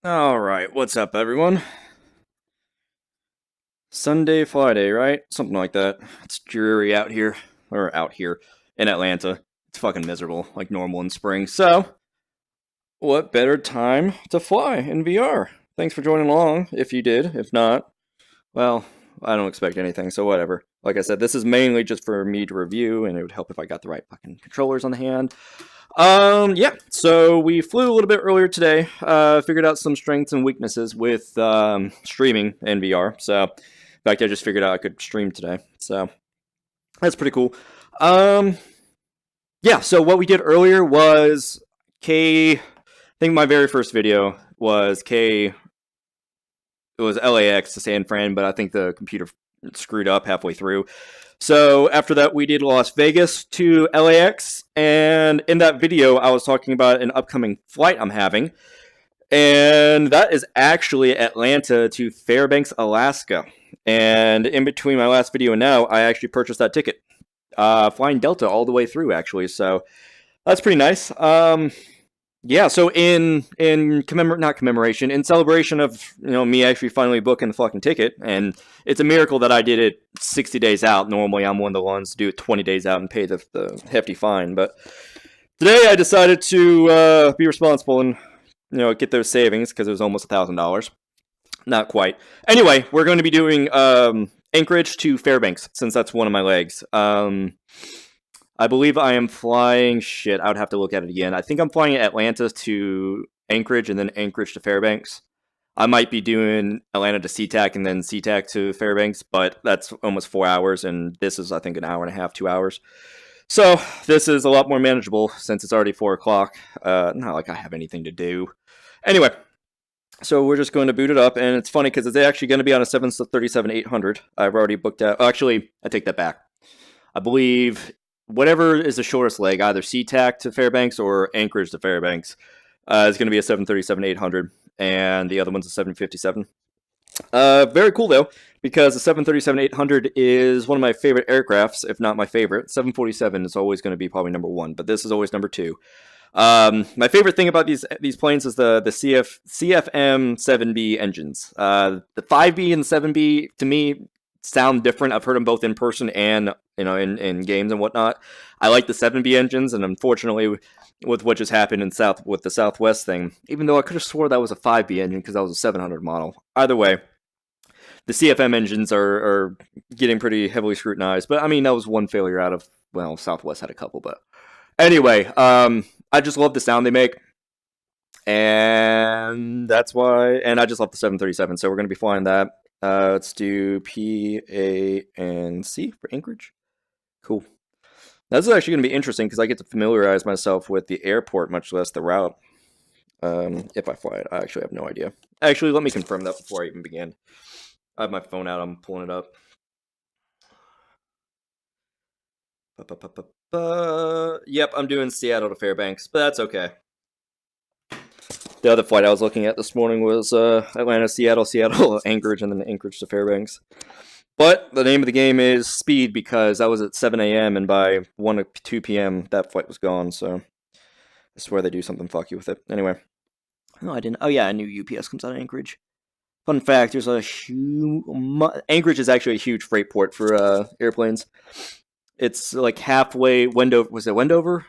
Alright, what's up, everyone? Sunday, Friday, right? Something like that. It's dreary out here. Or out here in Atlanta. It's fucking miserable, like normal in spring. So, what better time to fly in VR? Thanks for joining along, if you did. If not, well, I don't expect anything, so whatever. Like I said, this is mainly just for me to review, and it would help if I got the right fucking controllers on the hand. Yeah, so we flew a little bit earlier today, figured out some strengths and weaknesses with streaming in VR, so in fact I just figured out I could stream today, so that's pretty cool. Um, yeah, so what we did earlier was I think my very first video was it was LAX to San Fran, but I think the computer screwed up halfway through. So after that, we did Las Vegas to LAX, and in that video, I was talking about an upcoming flight I'm having, and that is actually Atlanta to Fairbanks, Alaska. And in between my last video and now, I actually purchased that ticket, flying Delta all the way through, actually. So that's pretty nice. Yeah, so in celebration of me actually finally booking the fucking ticket, and it's a miracle that I did it 60 days out. Normally, I'm one of the ones to do it 20 days out and pay the hefty fine, but today I decided to be responsible and get those savings because it was almost $1,000. Not quite. Anyway, we're going to be doing Anchorage to Fairbanks since that's one of my legs. I believe I am flying. Shit, I would have to look at it again. I think I'm flying Atlanta to Anchorage and then Anchorage to Fairbanks. I might be doing Atlanta to SeaTac and then SeaTac to Fairbanks, but that's almost 4 hours, and this is, I think, an hour and a half, 2 hours. So this is a lot more manageable since it's already 4 o'clock. Not like I have anything to do. Anyway, so we're just going to boot it up, and it's funny because it's actually going to be on a 737-800. I've already booked out. Actually, I take that back. I believe whatever is the shortest leg, either SeaTac to Fairbanks or Anchorage to Fairbanks, is going to be a 737-800, and the other one's a 757. Very cool, though, because the 737-800 is one of my favorite aircrafts, if not my favorite. 747 is always going to be probably number one, but this is always number two. My favorite thing about these planes is the CFM 7B engines. The 5B and the 7B, to me, sound different. I've heard them both in person and in games and whatnot. I like the 7B engines, and unfortunately, with what just happened with the Southwest thing, even though I could have swore that was a 5B engine because that was a 700 model. Either way, the CFM engines are getting pretty heavily scrutinized. But I mean, that was one failure out of, well, Southwest had a couple. But anyway, I just love the sound they make, and that's why. And I just love the 737, so we're going to be flying that. Let's do P, A, and C for Anchorage. Cool. Now, this is actually going to be interesting because I get to familiarize myself with the airport, much less the route. If I fly it, I actually have no idea. Actually, let me confirm that before I even begin. I have my phone out. I'm pulling it up. Yep, I'm doing Seattle to Fairbanks, but that's okay. The other flight I was looking at this morning was Atlanta, Seattle, Anchorage, and then Anchorage to Fairbanks. But the name of the game is speed because that was at 7 a.m. and by 1 or 2 p.m. that flight was gone. So I swear they do something fucky with it. Anyway, no, I didn't. Oh yeah, I knew UPS comes out of Anchorage. Fun fact: there's a huge Anchorage is actually a huge freight port for airplanes. It's like halfway Wendover. Was it Wendover?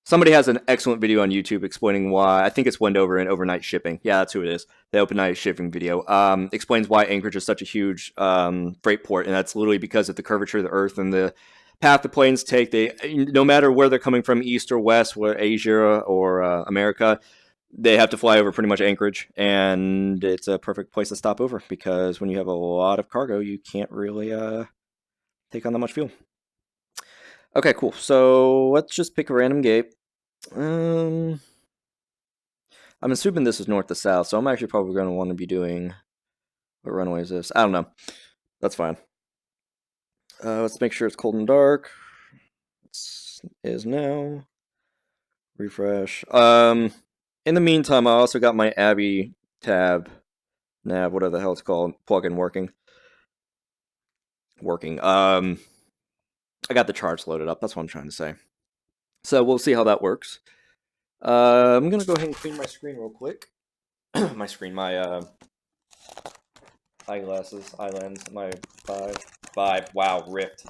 Somebody has an excellent video on YouTube explaining why. I think it's Wendover and overnight shipping. Yeah, that's who it is. The overnight shipping video explains why Anchorage is such a huge freight port, and that's literally because of the curvature of the Earth and the path the planes take. They, no matter where they're coming from, east or west, or Asia or America, they have to fly over pretty much Anchorage, and it's a perfect place to stop over because when you have a lot of cargo, you can't really take on that much fuel. Okay, cool. So let's just pick a random gate. I'm assuming this is north to south, so I'm actually probably going to want to be doing... What runway is this? I don't know. That's fine. Let's make sure it's cold and dark. It is now. Refresh. In the meantime, I also got my Abby nav, whatever the hell it's called, plugin working. I got the charts loaded up. That's what I'm trying to say. So we'll see how that works. I'm going to go ahead and clean my screen real quick. my screen, my eyeglasses, eye lens, my Vive. Wow, ripped.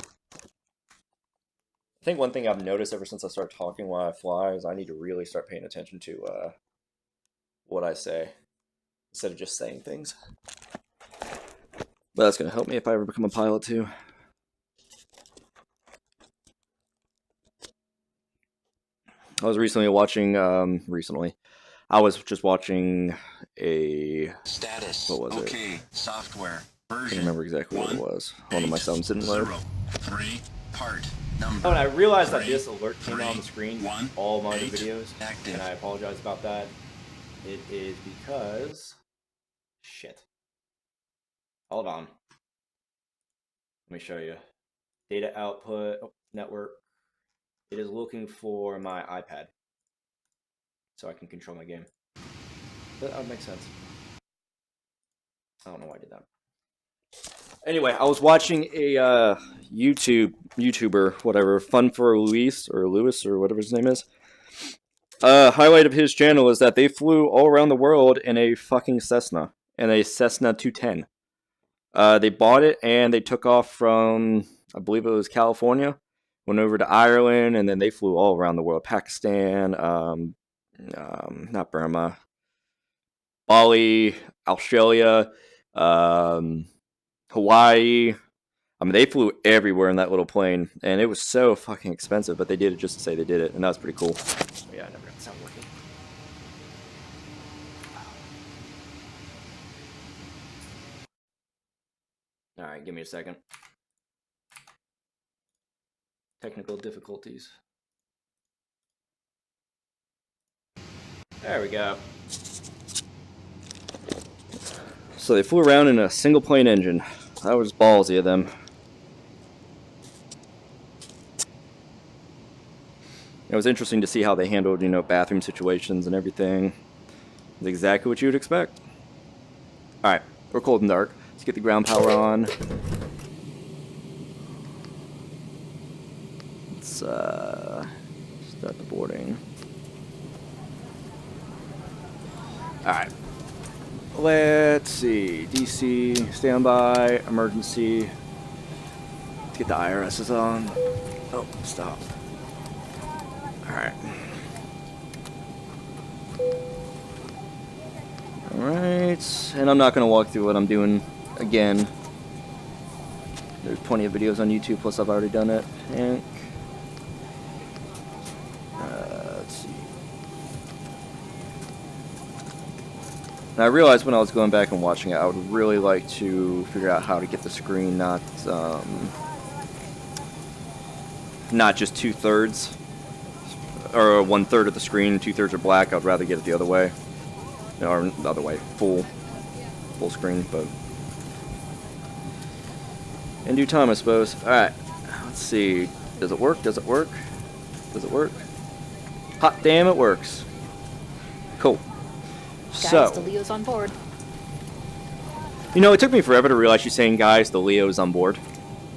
I think one thing I've noticed ever since I started talking while I fly is I need to really start paying attention to what I say instead of just saying things. But that's gonna help me if I ever become a pilot too. I was recently watching. I was just watching a status. What was okay. it? Software I version. don't remember exactly what it was. Hold on, my sound didn't load. 3 part number. Oh, and I realized that this alert came out on the screen. 1, all my other 8, videos, active. and I apologize about that. It is because shit. Hold on. Let me show you. Data output network. It is looking for my iPad, so I can control my game. That would make sense. I don't know why I did that. Anyway, I was watching a YouTuber, whatever, Fun for Luis or whatever his name is. Highlight of his channel is that they flew all around the world in a fucking Cessna, in a Cessna 210. They bought it and they took off from, I believe it was California, went over to Ireland, and then they flew all around the world. Pakistan, not Burma, Bali, Australia, Hawaii. I mean, they flew everywhere in that little plane, and it was so fucking expensive, but they did it just to say they did it, and that was pretty cool. Oh, yeah, I never got the sound working. Alright, give me a second. Technical difficulties. There we go. So they flew around in a single plane engine. That was ballsy of them. It was interesting to see how they handled, bathroom situations and everything. It's exactly what you would expect. Alright, we're cold and dark. Let's get the ground power on. Let's start the boarding. Alright. Let's see. DC, standby, emergency. Let's get the IRSs on. Oh, stop. Alright. Alright. And I'm not going to walk through what I'm doing again. There's plenty of videos on YouTube, plus I've already done it. PANC. Let's see. And I realized when I was going back and watching it, I would really like to figure out how to get the screen not just 2/3 or 1/3 of the screen, 2/3 are black. I'd rather get it the other way, or the other way, full screen. But in due time, I suppose. All right, let's see. Does it work? Does it work? Does it work? Hot damn, it works. Cool. Guys, the Leo's on board. It took me forever to realize she's saying, guys, the Leo is on board.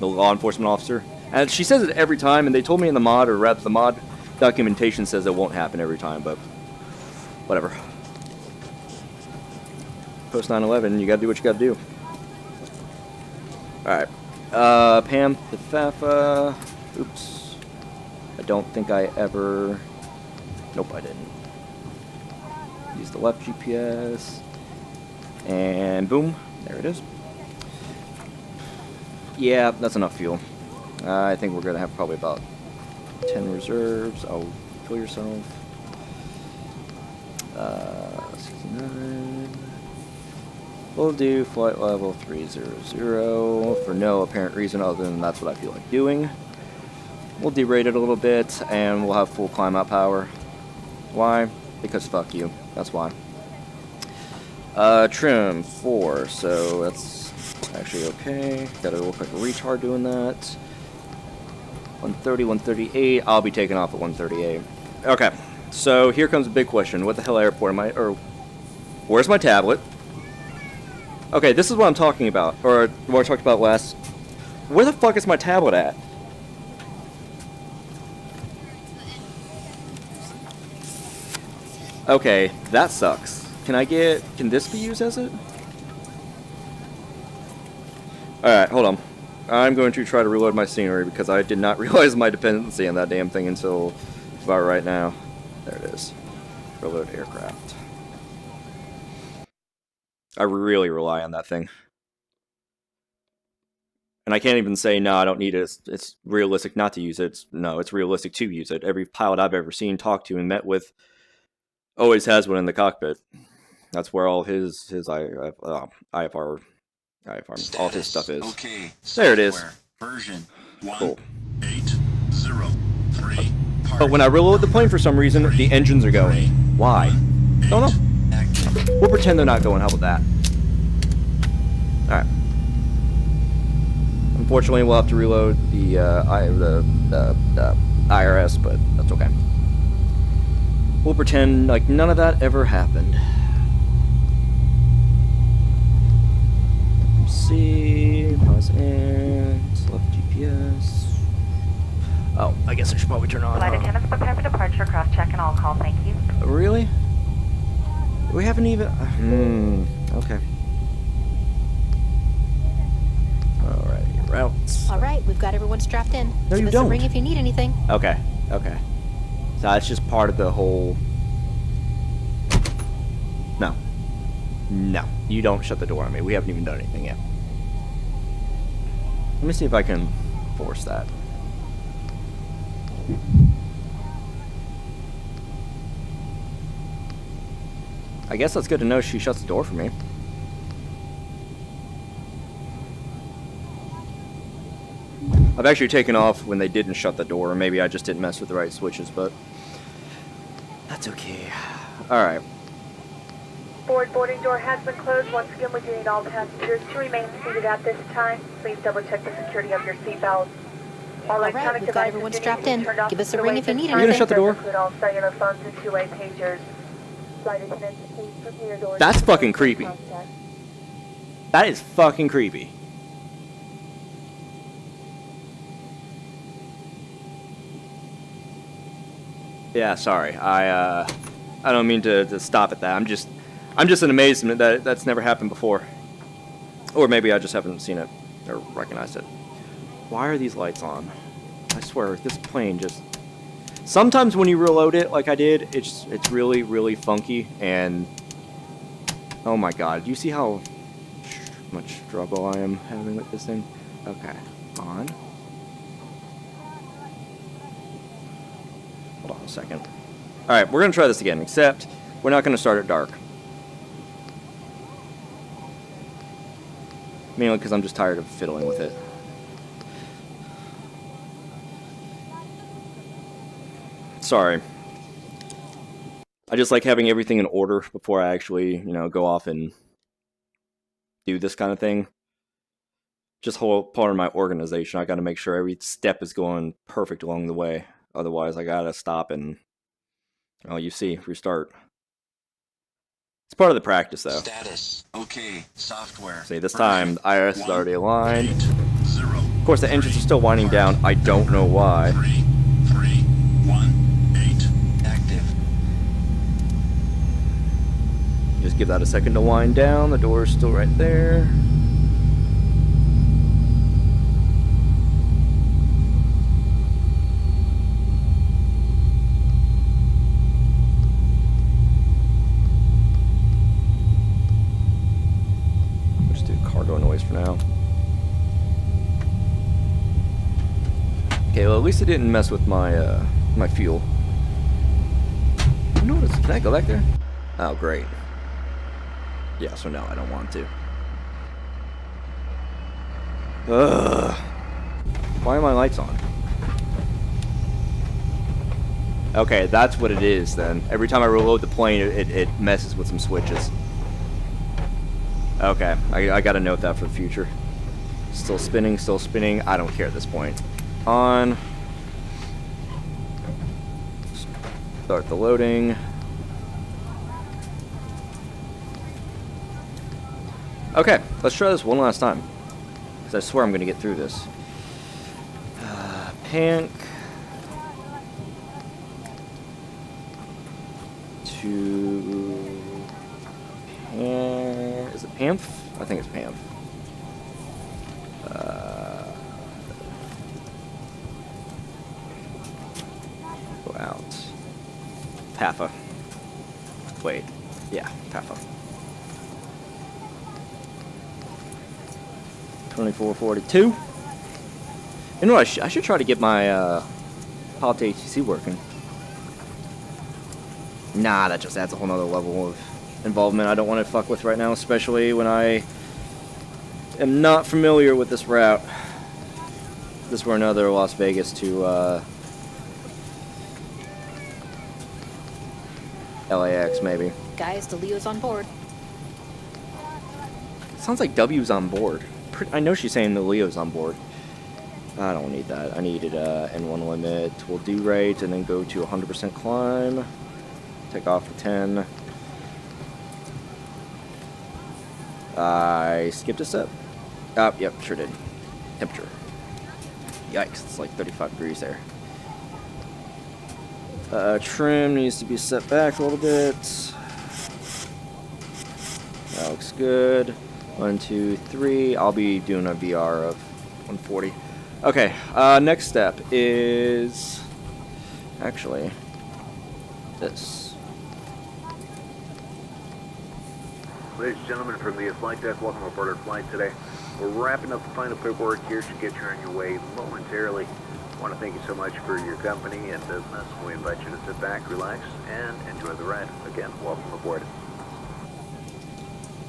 The law enforcement officer. And she says it every time, and they told me in the mod, or rather the mod documentation says it won't happen every time, but whatever. Post 9/11, you gotta do what you gotta do. Alright. Pam, the PAFA. Oops. I don't think I ever... Nope, I didn't. Use the left GPS. And boom. There it is. Yeah, that's enough fuel. I think we're going to have probably about 10 reserves. Oh, fill yourself. 69. We'll do flight level 300 for no apparent reason other than that's what I feel like doing. We'll derate it a little bit, and we'll have full climb out power. Why? Because fuck you. That's why. Trim 4, so that's actually okay. Gotta look like a retard doing that. 130, 138. I'll be taking off at 138. Okay, so here comes a big question. What the hell airport am I, or where's my tablet? Okay, this is what I'm talking about, or what I talked about last. Where the fuck is my tablet at? Okay, that sucks. Can this be used as it? Alright, hold on. I'm going to try to reload my scenery because I did not realize my dependency on that damn thing until about right now. There it is. Reload aircraft. I really rely on that thing. And I can't even say, no, I don't need it. It's realistic not to use it. No, it's realistic to use it. Every pilot I've ever seen, talked to, and met with always has one in the cockpit. That's where all his IFR, all his stuff is. Okay. There it is. Version Cool. 1.803. But when I reload the plane for some reason, the engines are going. Why? Don't know. We'll pretend they're not going. How about that? Alright. Unfortunately, we'll have to reload the IRS, but that's okay. We'll pretend like none of that ever happened. See, pause and select GPS. Oh, I guess I should probably turn on. Flight attendants prepare for departure, cross-check and all call, thank you. Really? We haven't even... okay. Alrighty, routes. Alright, we've got everyone strapped in. No, Give you us don't. a ring if you need anything. Okay, okay. So that's just part of the whole... No. No, you don't shut the door on me. We haven't even done anything yet. Let me see if I can force that. I guess that's good to know she shuts the door for me. I've actually taken off when they didn't shut the door, or maybe I just didn't mess with the right switches, but that's okay. Alright. Boarding door has been closed. Once again, we do need all passengers to remain seated at this time. Please double check the security of your seatbelts. All Alright, electronic we've got devices everyone do strapped need to be in. turned off Give us a to ring wait if you this need time. You're gonna shut the Those door? include all cellular phones and two-way pagers. Flight attendants, please prepare your doors. That's fucking creepy. Contact. That is fucking creepy. Yeah, sorry. I don't mean to stop at that. I'm just in amazement that that's never happened before. Or maybe I just haven't seen it or recognized it. Why are these lights on? I swear, this plane just... Sometimes when you reload it, like I did, it's really, really funky, and... Oh my god, do you see how much struggle I am having with this thing? Okay, on. Hold on a second. Alright, we're gonna try this again, except we're not gonna start at dark. Mainly because I'm just tired of fiddling with it. Sorry. I just like having everything in order before I actually, go off and do this kind of thing. Just whole part of my organization. I gotta make sure every step is going perfect along the way. Otherwise, I gotta stop and, you see, restart. It's part of the practice, though. Status. Okay. Software. See, this time, the IRS is already aligned. 0. Of course, the engines are still winding down. I don't know why. 331 active. Just give that a second to wind down. The door is still right there. Just do cargo noise for now. Okay, well at least it didn't mess with my my fuel. Can I go back there? Oh, great. Yeah, so now I don't want to. Ugh. Why are my lights on? Okay, that's what it is then. Every time I reload the plane, it messes with some switches. Okay, I gotta note that for the future. Still spinning, still spinning. I don't care at this point. On. Start the loading. Okay, let's try this one last time. Because I swear I'm going to get through this. PANC. To PANC? I think it's PANC. Go out. PAFA. Wait. Yeah, PAFA. 2442. You know what? I should try to get my pop to ATC working. Nah, that just adds a whole nother level of involvement I don't want to fuck with right now, especially when I am not familiar with this route. This were another Las Vegas to LAX, maybe. Guys, the Leo's on board. Sounds like W's on board. I know she's saying the Leo's on board. I don't need that. I needed N1 limit. We'll do right and then go to 100% climb. Take off for 10. I skipped a step. Oh, yep, sure did. Temperature. Yikes, it's like 35 degrees there. Trim needs to be set back a little bit. That looks good. 1, 2, 3. I'll be doing a VR of 140. Okay, next step is actually this. Ladies and gentlemen, from the flight deck, welcome aboard our flight today. We're wrapping up the final paperwork here to get you on your way momentarily. I want to thank you so much for your company and business. We invite you to sit back, relax, and enjoy the ride. Again, welcome aboard.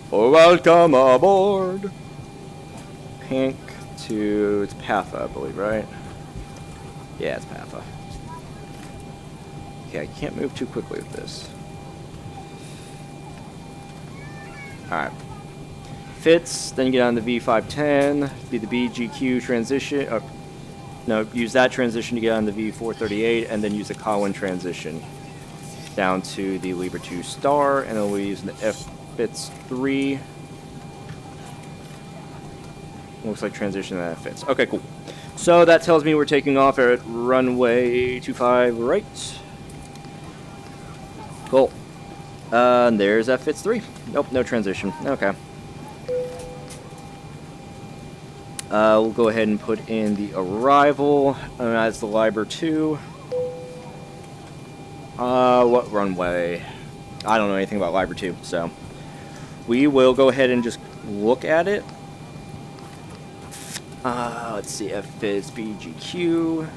Welcome aboard. PANC to it's PAFA, I believe, right? Yeah, it's PAFA. Okay, I can't move too quickly with this. Alright. Fits, then you get on the V510, be the BGQ transition. No, use that transition to get on the V438, and then use the Cowan transition down to the Libra 2 Star, and then we'll use the F-Fits 3. Looks like transition that fits. Okay, cool. So that tells me we're taking off at runway 25 right. Cool. And there's F-Fits 3. Nope, no transition. Okay. We'll go ahead and put in the arrival as the Libra 2. What runway? I don't know anything about Libra 2, so we will go ahead and just look at it. Let's see, F-Fits BGQ.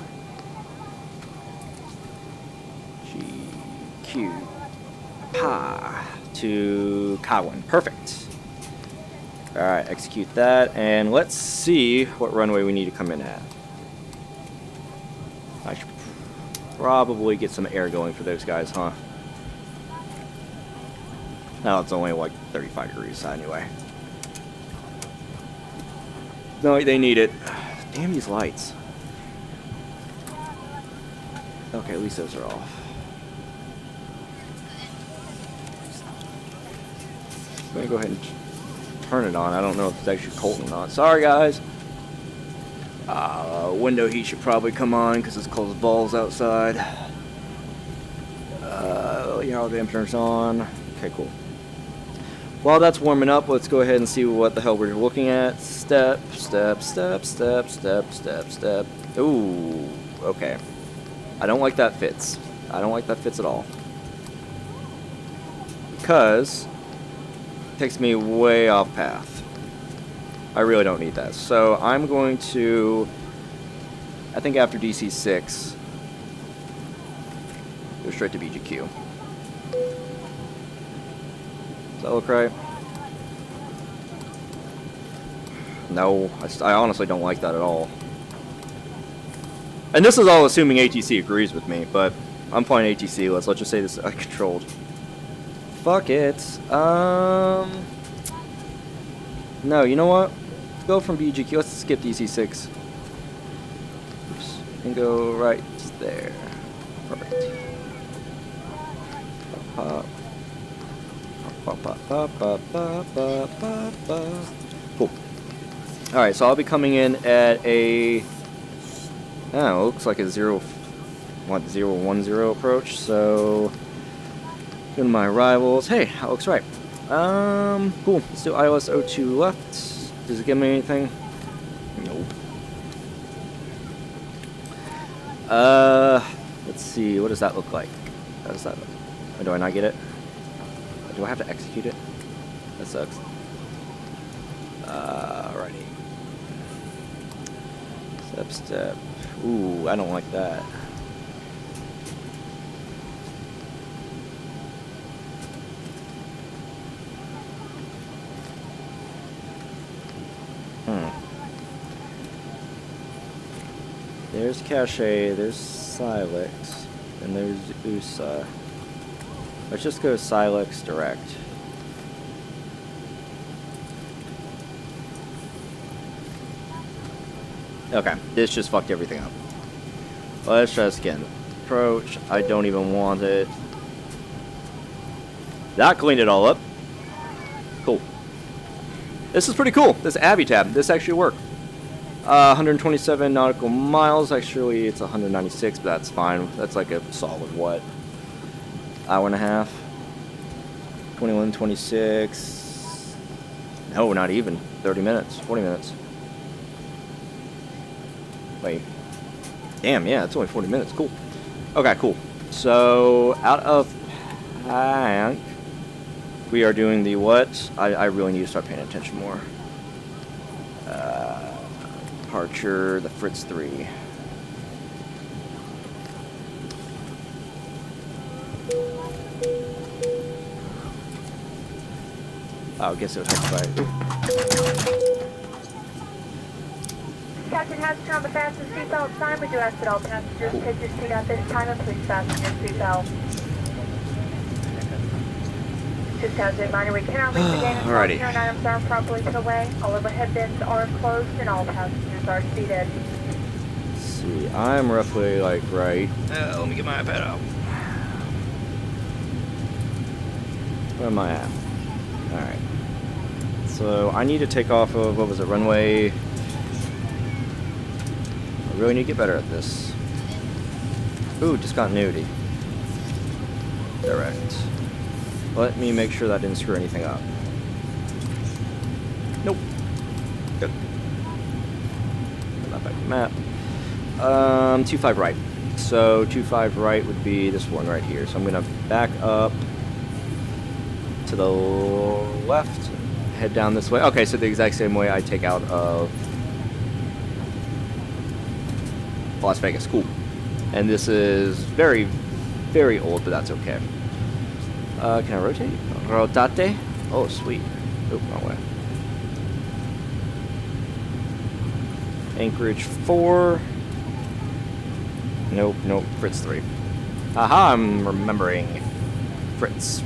GQ. Pa. To Cowan. Perfect. Alright, execute that, and let's see what runway we need to come in at. I should probably get some air going for those guys, huh? No, it's only like 35 degrees anyway. No, they need it. Damn these lights. Okay, at least those are off. I'm gonna go ahead and turn it on. I don't know if it's actually cold or not. Sorry, guys. Window heat should probably come on because it's cold as balls outside. All the temperature's on. Okay, cool. While that's warming up, let's go ahead and see what the hell we're looking at. Step, step, step, step, step, step, step. Ooh, okay. I don't like that fits. I don't like that fits at all. Because it takes me way off path. I really don't need that. So I'm going to, I think after DC 6, go straight to BGQ. Does that look right? No, I honestly don't like that at all. And this is all assuming ATC agrees with me, but I'm flying ATC. Let's just say this is controlled. Fuck it. No, you know what? Go from BGQ. Let's skip DC 6. Oops. And go right there. Perfect. Pop. Cool. Alright, so I'll be coming in at a... Oh, looks like a 010 approach, so... Doing my arrivals. Hey, that looks right. Cool. Let's do ILS 02 left. Does it give me anything? Nope. Let's see. What does that look like? How does that look? Or do I not get it? Do I have to execute it? That sucks. Alrighty. Step. Ooh, I don't like that. There's Cache, there's Silex, and there's USA. Let's just go Silex direct. Okay, this just fucked everything up. Let's try this again. Approach, I don't even want it. That cleaned it all up. Cool. This is pretty cool. This Abby tab, this actually worked. 127 nautical miles. Actually, it's 196, but that's fine. That's like a solid, what? Hour and a half? 21, 26. No, not even. 30 minutes. 40 minutes. Wait. Damn, yeah, it's only 40 minutes. Cool. Okay, cool. So, out of PANC, we are doing the what? I really need to start paying attention more. Departure, the Fritz 3. Oh, I guess it was helped by. Captain has turned on the fasten seatbelt sign. We do ask that all passengers take your seat at this time and please fasten your seatbelt. Just as a reminder, we cannot leave the gate until all carrying items are properly put away. All overhead bins are closed and all passengers are seated. Let's see, I'm roughly like right. Let me get my iPad out. Where am I at? Alright. So I need to take off of, what was it, runway? I really need to get better at this. Ooh, discontinuity. Direct. Let me make sure that didn't screw anything up. Nope. Good. Put that back to the map. 25 right. So 25 right would be this one right here. So I'm gonna back up to the left, head down this way. Okay, so the exact same way I take out of Las Vegas. Cool. And this is very, very old, but that's okay. Can I rotate? Rotate? Oh, sweet. Oop, wrong way. Anchorage 4. Nope, Fritz 3. Aha, I'm remembering. Fritz.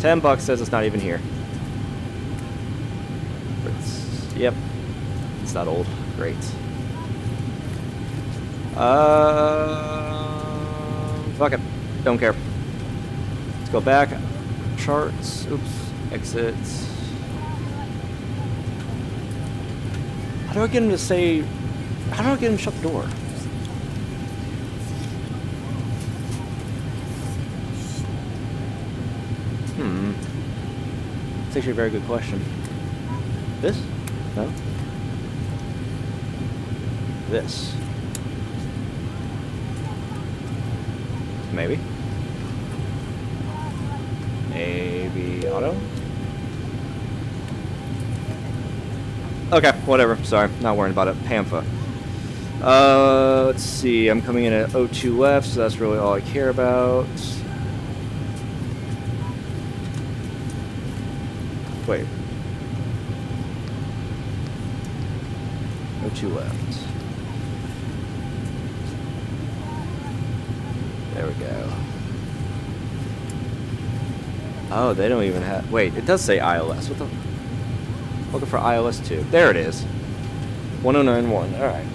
10 bucks says it's not even here. Fritz. Yep. It's not old. Great. Fuck it. Don't care. Let's go back. Charts. Oops. Exits. How do I get him to say... How do I get him to shut the door? It's actually a very good question. This? No? This. Maybe. Maybe auto? Okay, whatever. Sorry, not worrying about it. PAFA. Let's see. I'm coming in at 02 left, so that's really all I care about. Wait. 02 left. There we go. Oh, they don't even have... Wait, it does say ILS. What the... Looking for ILS 2. There it is. 1091. Alright.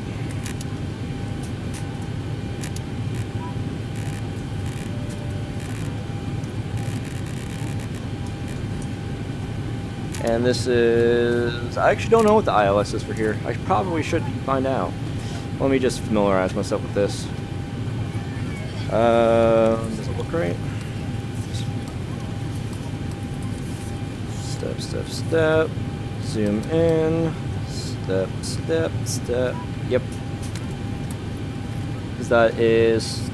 And this is... I actually don't know what the ILS is for here. I probably should find out. Let me just familiarize myself with this. Does it look right? Step, step, step. Zoom in. Step, step, step. Yep. Because that is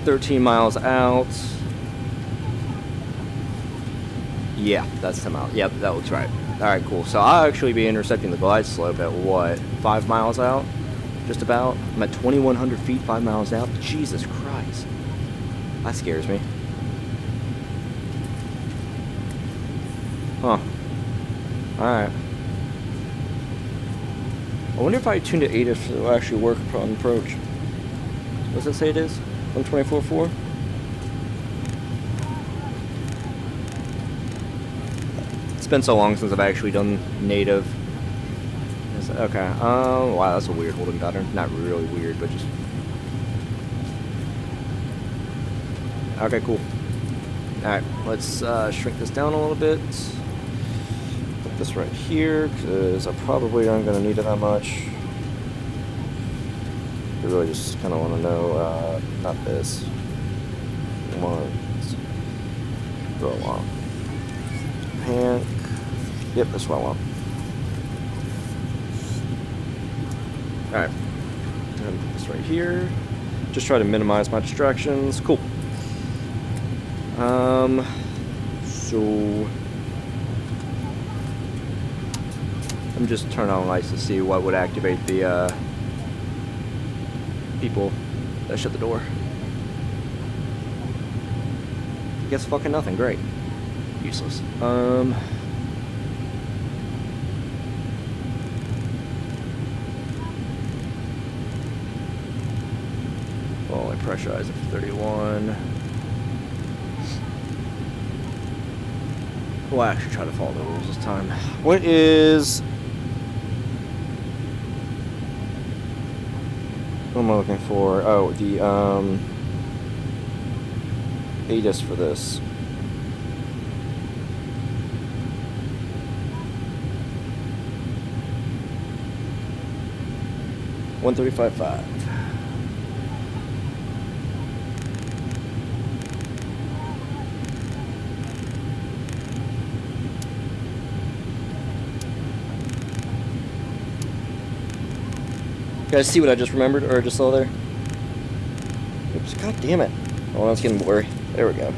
13 miles out. Yeah, that's 10 miles. Yep, that looks right. Alright, cool. So I'll actually be intercepting the glide slope at what? 5 miles out? Just about? I'm at 2,100 feet, 5 miles out. Jesus Christ. That scares me. Huh. Alright. I wonder if I tune to 8 if it'll actually work on approach. What does it say it is? 124.4? It's been so long since I've actually done native. Okay. Wow, that's a weird holding pattern. Not really weird, but just. Okay, cool. Alright, let's shrink this down a little bit. Put this right here, because I probably aren't going to need it that much. I really just kind of want to know, not this. Go along. PANC. Yep, that's what I want. Alright. I'm going to put this right here. Just try to minimize my distractions. Cool. So I'm just turning on lights to see what would activate the people that shut the door. I guess fucking nothing. Great. Useless. Well, I pressurize it for 31. We'll actually try to follow the rules this time. What is... What am I looking for? Oh, the, ADIS for this. $135.5. You guys see what I just remembered, or just saw there? Oops, god damn it. Oh, that's getting blurry. There we go.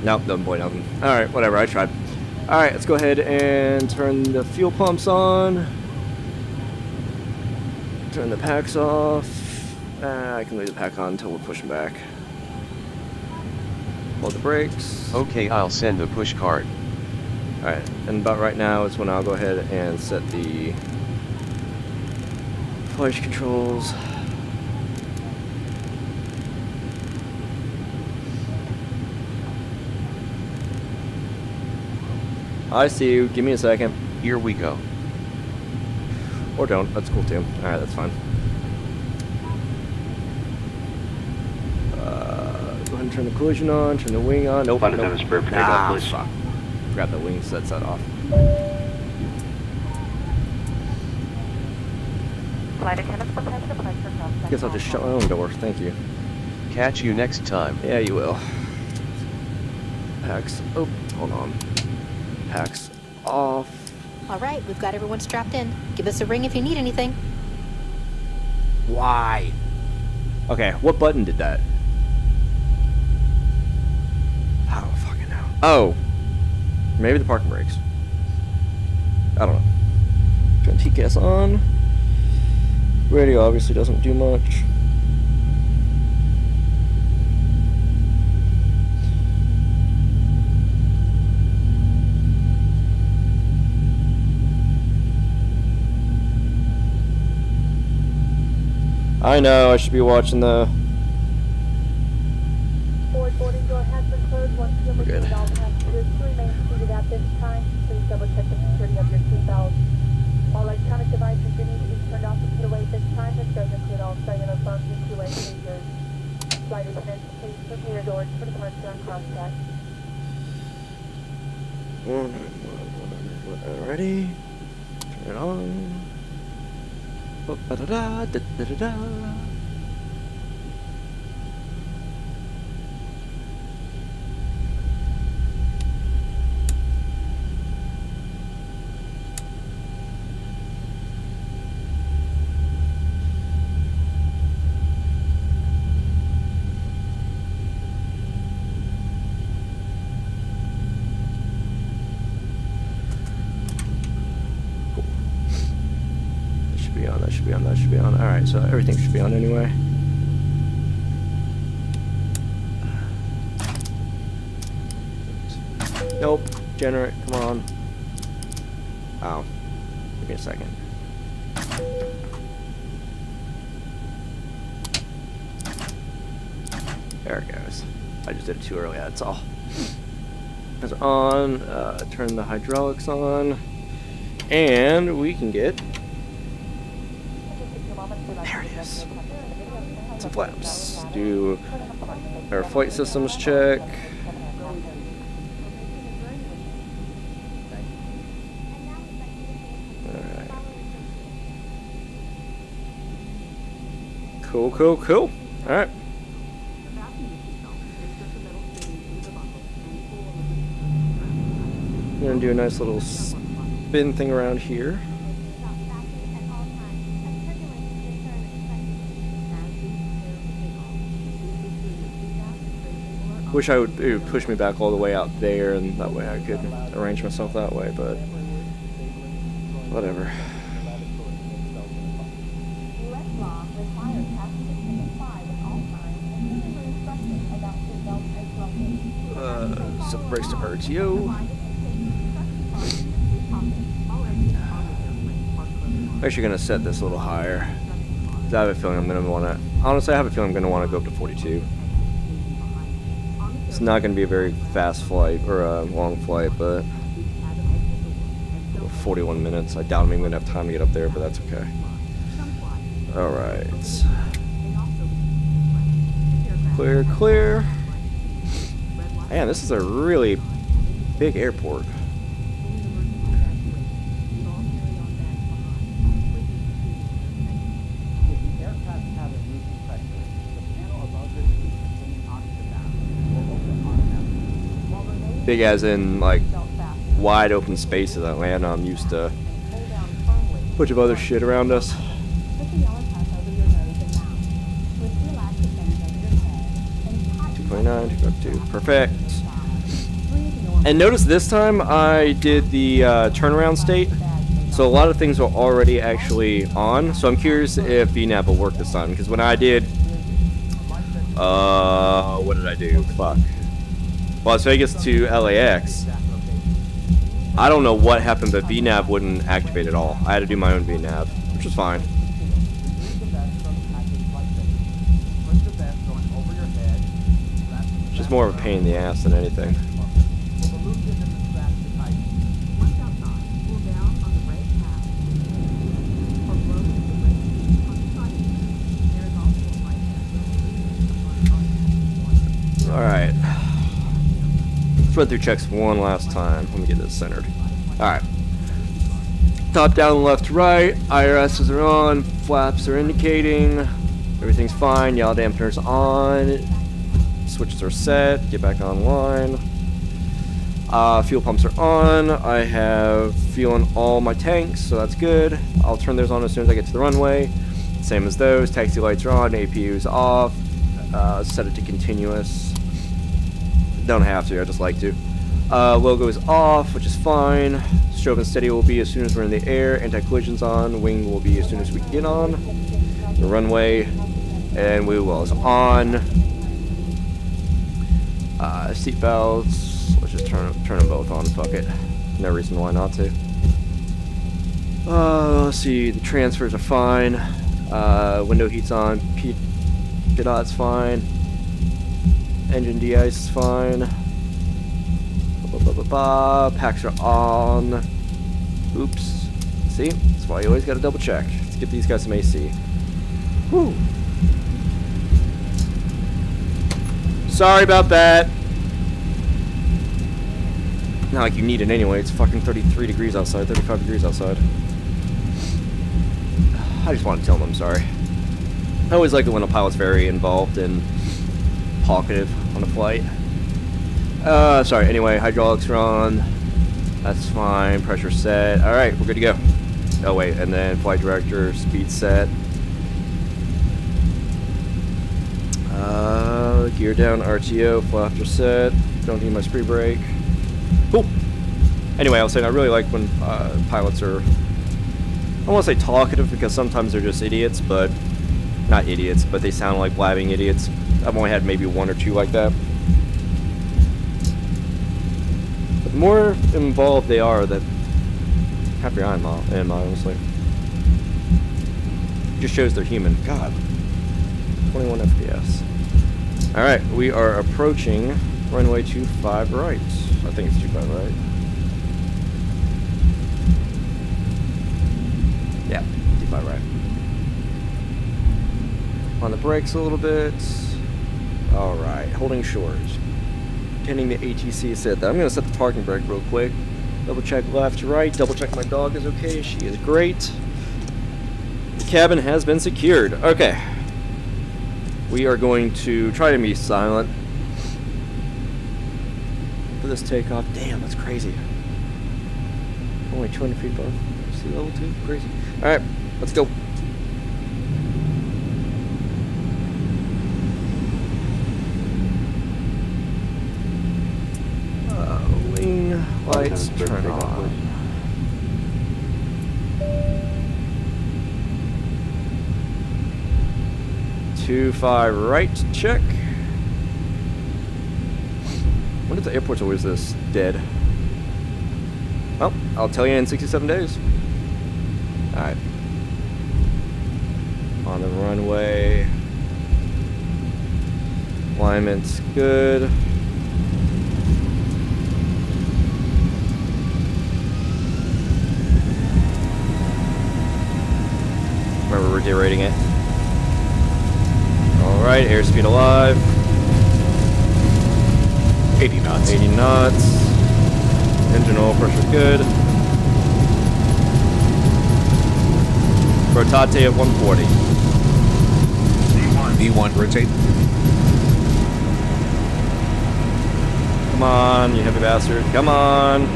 Nope, doesn't point nothing. Alright, whatever, I tried. Alright, let's go ahead and turn the fuel pumps on. Turn the packs off. I can leave the pack on until we're pushing back. Hold the brakes. Okay, I'll send the push card. Alright, and about right now is when I'll go ahead and set the flight controls. I see you. Give me a second. Here we go. Or don't. That's cool too. Alright, that's fine. Go ahead and turn the collision on, turn the wing on. Nope. Flight Nope. attendants, prepare for takeoff, please. Fuck. Forgot the wing set off. Flight attendants, prepare for departure cross check. Guess I'll just shut my own door. Thank you. Catch you next time. Yeah, you will. Packs. Oh, hold on. Packs off. All right, we've got everyone strapped in. Give us a ring if you need anything. Why? Okay, what button did that? I don't fucking know. Oh. Maybe the parking brakes. I don't know. Turn TCAS on. Radio obviously doesn't do much. I know, I should be watching the... Forward boarding door has been closed. Once again, we Good. need all passengers to remain seated at this time. Please double check the security of your seatbelt. All electronic devices you need to be turned off and put away at this time. This does include all cellular phones and two-way speakers. Flight attendants, please open your doors for departure on crosstalk. Ready? Turn it on. Ba-da-da, da-da-da-da. That should be on. Alright, so everything should be on anyway. Nope. Generate, come on. Oh. Give me a second. There it goes. I just did it too early, that's all. It's on. Turn the hydraulics on. And we can get... There it is. Some flaps. Do our flight systems check. Alright. Cool, cool, cool. Alright. I'm gonna do a nice little spin thing around here. Wish it would push me back all the way out there, and that way I could arrange myself that way, but whatever. Set the brakes to RTO. I'm actually gonna set this a little higher. I have a feeling I'm gonna want to. Honestly, I have a feeling I'm gonna want to go up to 42. It's not going to be a very fast flight, or a long flight, but 41 minutes. I doubt I'm even going to have time to get up there, but that's okay. Alright. Clear, clear. Man, this is a really big airport. Big as in, like, wide open spaces. Atlanta, I'm used to a bunch of other shit around us. 229, 252, perfect. And notice this time I did the turnaround state, so a lot of things are already actually on. So I'm curious if VNAV will work this time, because when I did, what did I do? Fuck. Las Vegas to LAX, I don't know what happened, but VNAV wouldn't activate at all. I had to do my own VNAV, which was fine. It's just more of a pain in the ass than anything. Alright. Let's run through checks one last time. Let me get this centered. Alright. Top down, left to right. IRSs are on. Flaps are indicating. Everything's fine. Yaw dampener's on. Switches are set. Get back online. Fuel pumps are on. I have fuel in all my tanks, so that's good. I'll turn those on as soon as I get to the runway. Same as those. Taxi lights are on. APU's off. Set it to continuous. Don't have to, I just like to. Logo is off, which is fine. Strobe and steady will be as soon as we're in the air. Anti-collision's on. Wing will be as soon as we get on the runway. And we will is on. Seat belts. Let's just turn them both on. Fuck it. No reason why not to. Let's see. The transfers are fine. Window heat's on. PDOT's fine. Engine de-ice is fine. Packs are on. Oops. See? That's why you always gotta double check. Let's get these guys some AC. Whew. Sorry about that. Not like you need it anyway. It's fucking 33 degrees outside, 35 degrees outside. I just want to tell them I'm sorry. I always like it when a pilot's very involved and talkative on a flight. Sorry. Anyway, hydraulics are on. That's fine. Pressure set. All right, we're good to go. Oh wait, and then flight director, speed set. Gear down, RTO, flapper set. Don't need my spree brake. Cool. Anyway, I was saying I really like when pilots are, I don't want to say talkative because sometimes they're just idiots, but not idiots, but they sound like blabbing idiots. I've only had maybe one or two like that. But the more involved they are, the happier I am, honestly. Just shows they're human. God. 21 FPS. Alright, we are approaching runway 25 right. I think it's 25 right. Yeah, 25 right. On the brakes a little bit. Alright, holding short. Getting the ATC set. I'm going to set the parking brake real quick. Double check left to right. Double check my dog is okay. She is great. The cabin has been secured. Okay. We are going to try to be silent for this takeoff. Damn, that's crazy. Only 200 feet above sea level too? Crazy. Alright, let's go. Wing lights turn on. 25 right, check. When if the airport's always this dead? Well, I'll tell you in 67 days. Alright. On the runway. Alignment's good. Remember, we're derating it. Alright, airspeed alive. 80 knots. 80 knots. Engine oil pressure good. Rotate at 140. V1, rotate. Come on, you heavy bastard. Come on.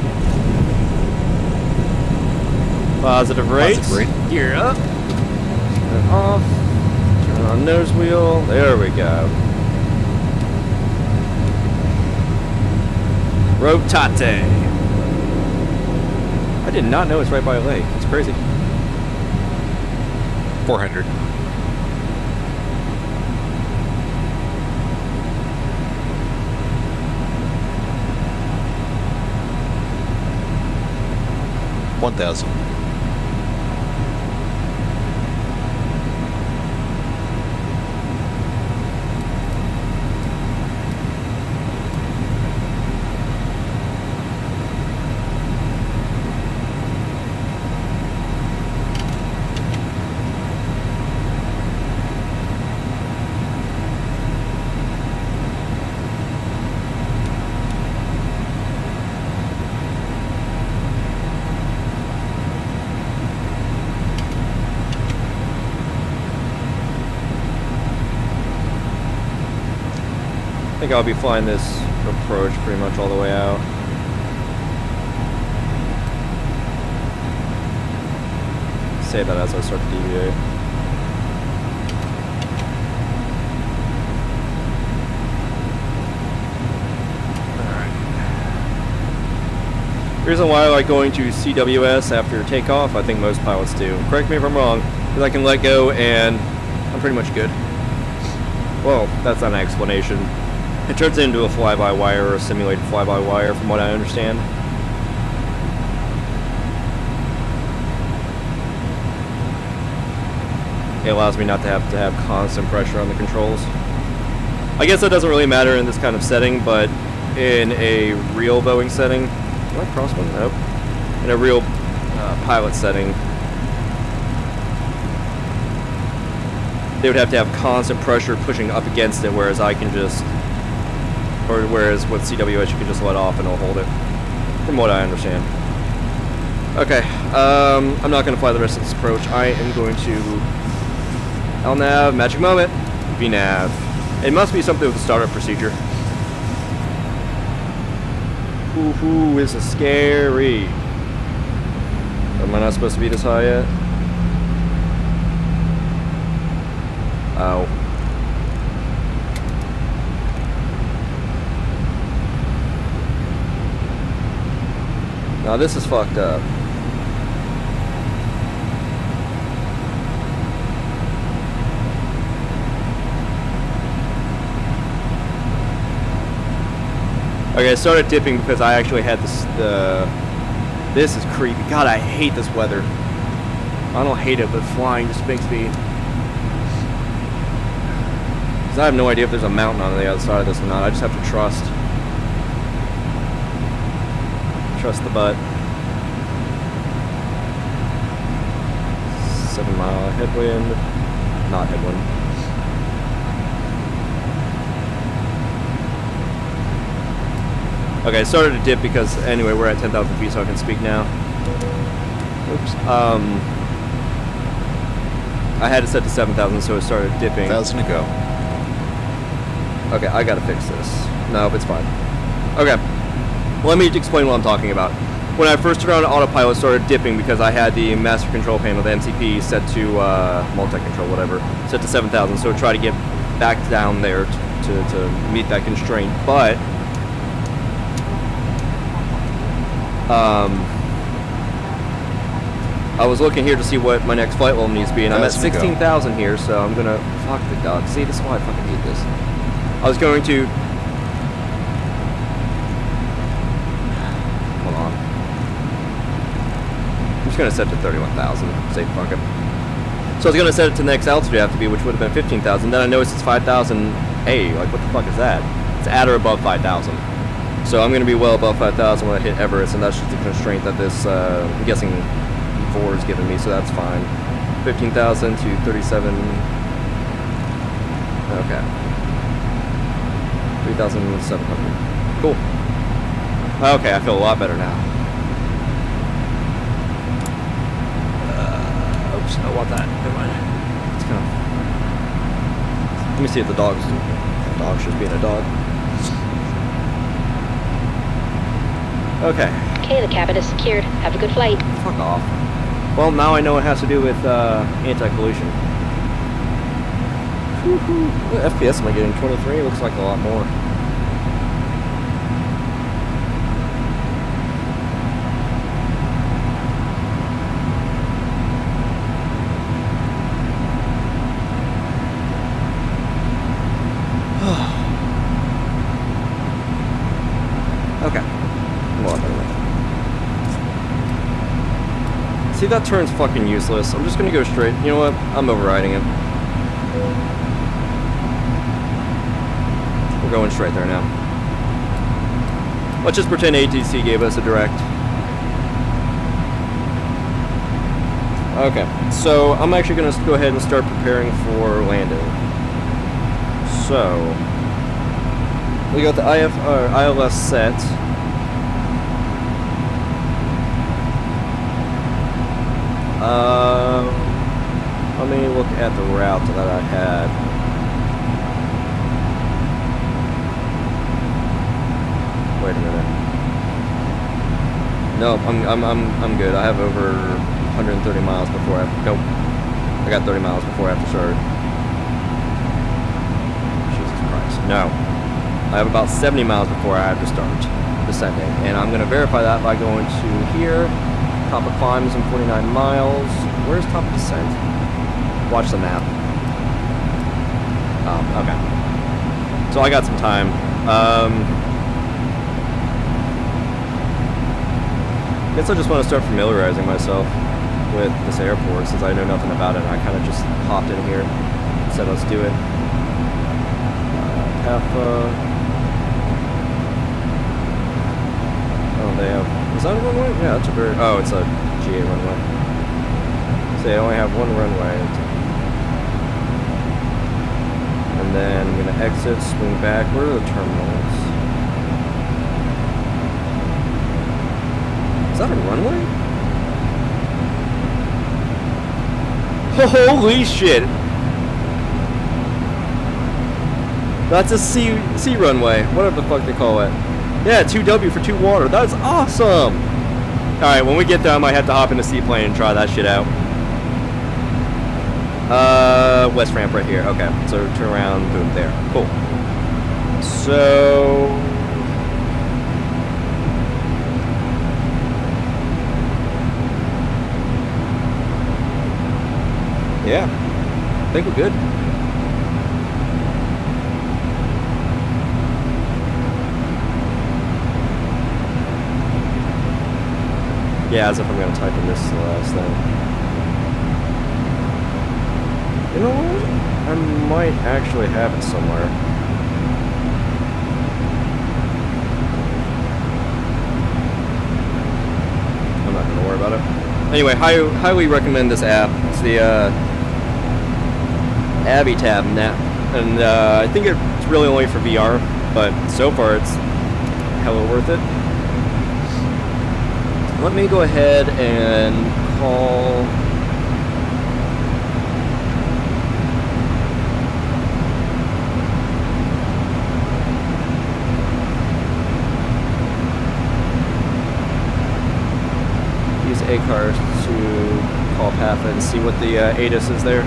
Positive rate. Positive rate. Gear up. Turn off. Turn on nose wheel. There we go. Rotate. I did not know it's right by a lake. It's crazy. 400. $1,000. I think I'll be flying this approach pretty much all the way out. Say that as I start to deviate. Alright. Reason why I like going to CWS after takeoff, I think most pilots do. Correct me if I'm wrong, because I can let go and I'm pretty much good. Well, that's not an explanation. It turns into a fly-by-wire or a simulated fly-by-wire from what I understand. It allows me not to have constant pressure on the controls. I guess that doesn't really matter in this kind of setting, but in a real Boeing setting... Did I cross one? Nope. In a real pilot setting, they would have to have constant pressure pushing up against it, whereas I can just Or whereas with CWS you can just let off and it'll hold it. From what I understand. Okay, I'm not going to fly the rest of this approach. I am going to LNAV, magic moment, VNAV. It must be something with the startup procedure. Ooh, this is scary. Am I not supposed to be this high yet? Oh. Now this is fucked up. Okay, I started dipping because I actually had this, this is creepy. God, I hate this weather. I don't hate it, but flying just makes me... Because I have no idea if there's a mountain on the other side of this or not. I just have to trust. Trust the butt. 7 mile headwind. Not headwind. Okay, I started to dip because anyway we're at 10,000 feet, so I can speak now. Oops. I had it set to 7,000, so it started dipping. 1,000 to go. Okay, I gotta fix this. No, it's fine. Okay. Let me explain what I'm talking about. When I first turned on autopilot, it started dipping because I had the master control panel, the MCP, set to multi-control, whatever, set to 7,000. So try to get back down there to meet that constraint. But I was looking here to see what my next flight level needs to be, and I'm at 16,000 here, so I'm gonna fuck the dog. See, this is why I fucking hate this. I was going to. I'm just going to set it to 31,000. Say fuck it. So I was going to set it to the next altitude I have to be, which would have been 15,000. Then I noticed it's 5,000 A. Like, what the fuck is that? It's at or above 5,000. So I'm going to be well above 5,000 when I hit Everest, and that's just a constraint that this, I'm guessing, E4 is giving me, so that's fine. 15,000 to 37. Okay. 3,700. Cool. Okay, I feel a lot better now. Oops, I don't want that. Never mind. It's kind of... Let me see if the dog's just being a dog. Okay. Okay, the cabin is secured. Have a good flight. Fuck off. Well, now I know it has to do with anti-collision. What FPS am I getting? 23? Looks like a lot more. Okay. Well, see, that turn's fucking useless. I'm just gonna go straight. You know what? I'm overriding it. We're going straight there now. Let's just pretend ATC gave us a direct. Okay, so I'm actually gonna go ahead and start preparing for landing. So we got the ILS set. Let me look at the route that I had. Wait a minute. No, I'm good. I have over 130 miles before I have to. Nope. I got 30 miles before I have to start. Jesus Christ. No. I have about 70 miles before I have to start descending. And I'm going to verify that by going to here. Top of climb is in 49 miles. Where's top of descent? Watch the map. Oh, okay. So I got some time. I guess I just want to start familiarizing myself with this airport since I know nothing about it. And I kind of just hopped in here and said, let's do it. PAFA. Oh, they have... Is that a runway? Yeah, that's a very... Oh, it's a GA runway. So they only have one runway. And then I'm going to exit, swing back. Where are the terminals? that a runway? Holy shit! That's a sea runway. Whatever the fuck they call it. Yeah, 2W for 2 water. That's awesome! Alright, when we get there, I might have to hop in a seaplane and try that shit out. West ramp right here. Okay, so turn around, boom, there. Cool. So... yeah, I think we're good. Yeah, as if I'm gonna type in this last thing. You know what? I might actually have it somewhere. I'm not gonna worry about it. Anyway, highly recommend this app. It's the Abby Tab app, and I think it's really only for VR, but so far it's hella worth it. Let me go ahead and call. Use ACARS to call PAFA and see what the ATIS is there.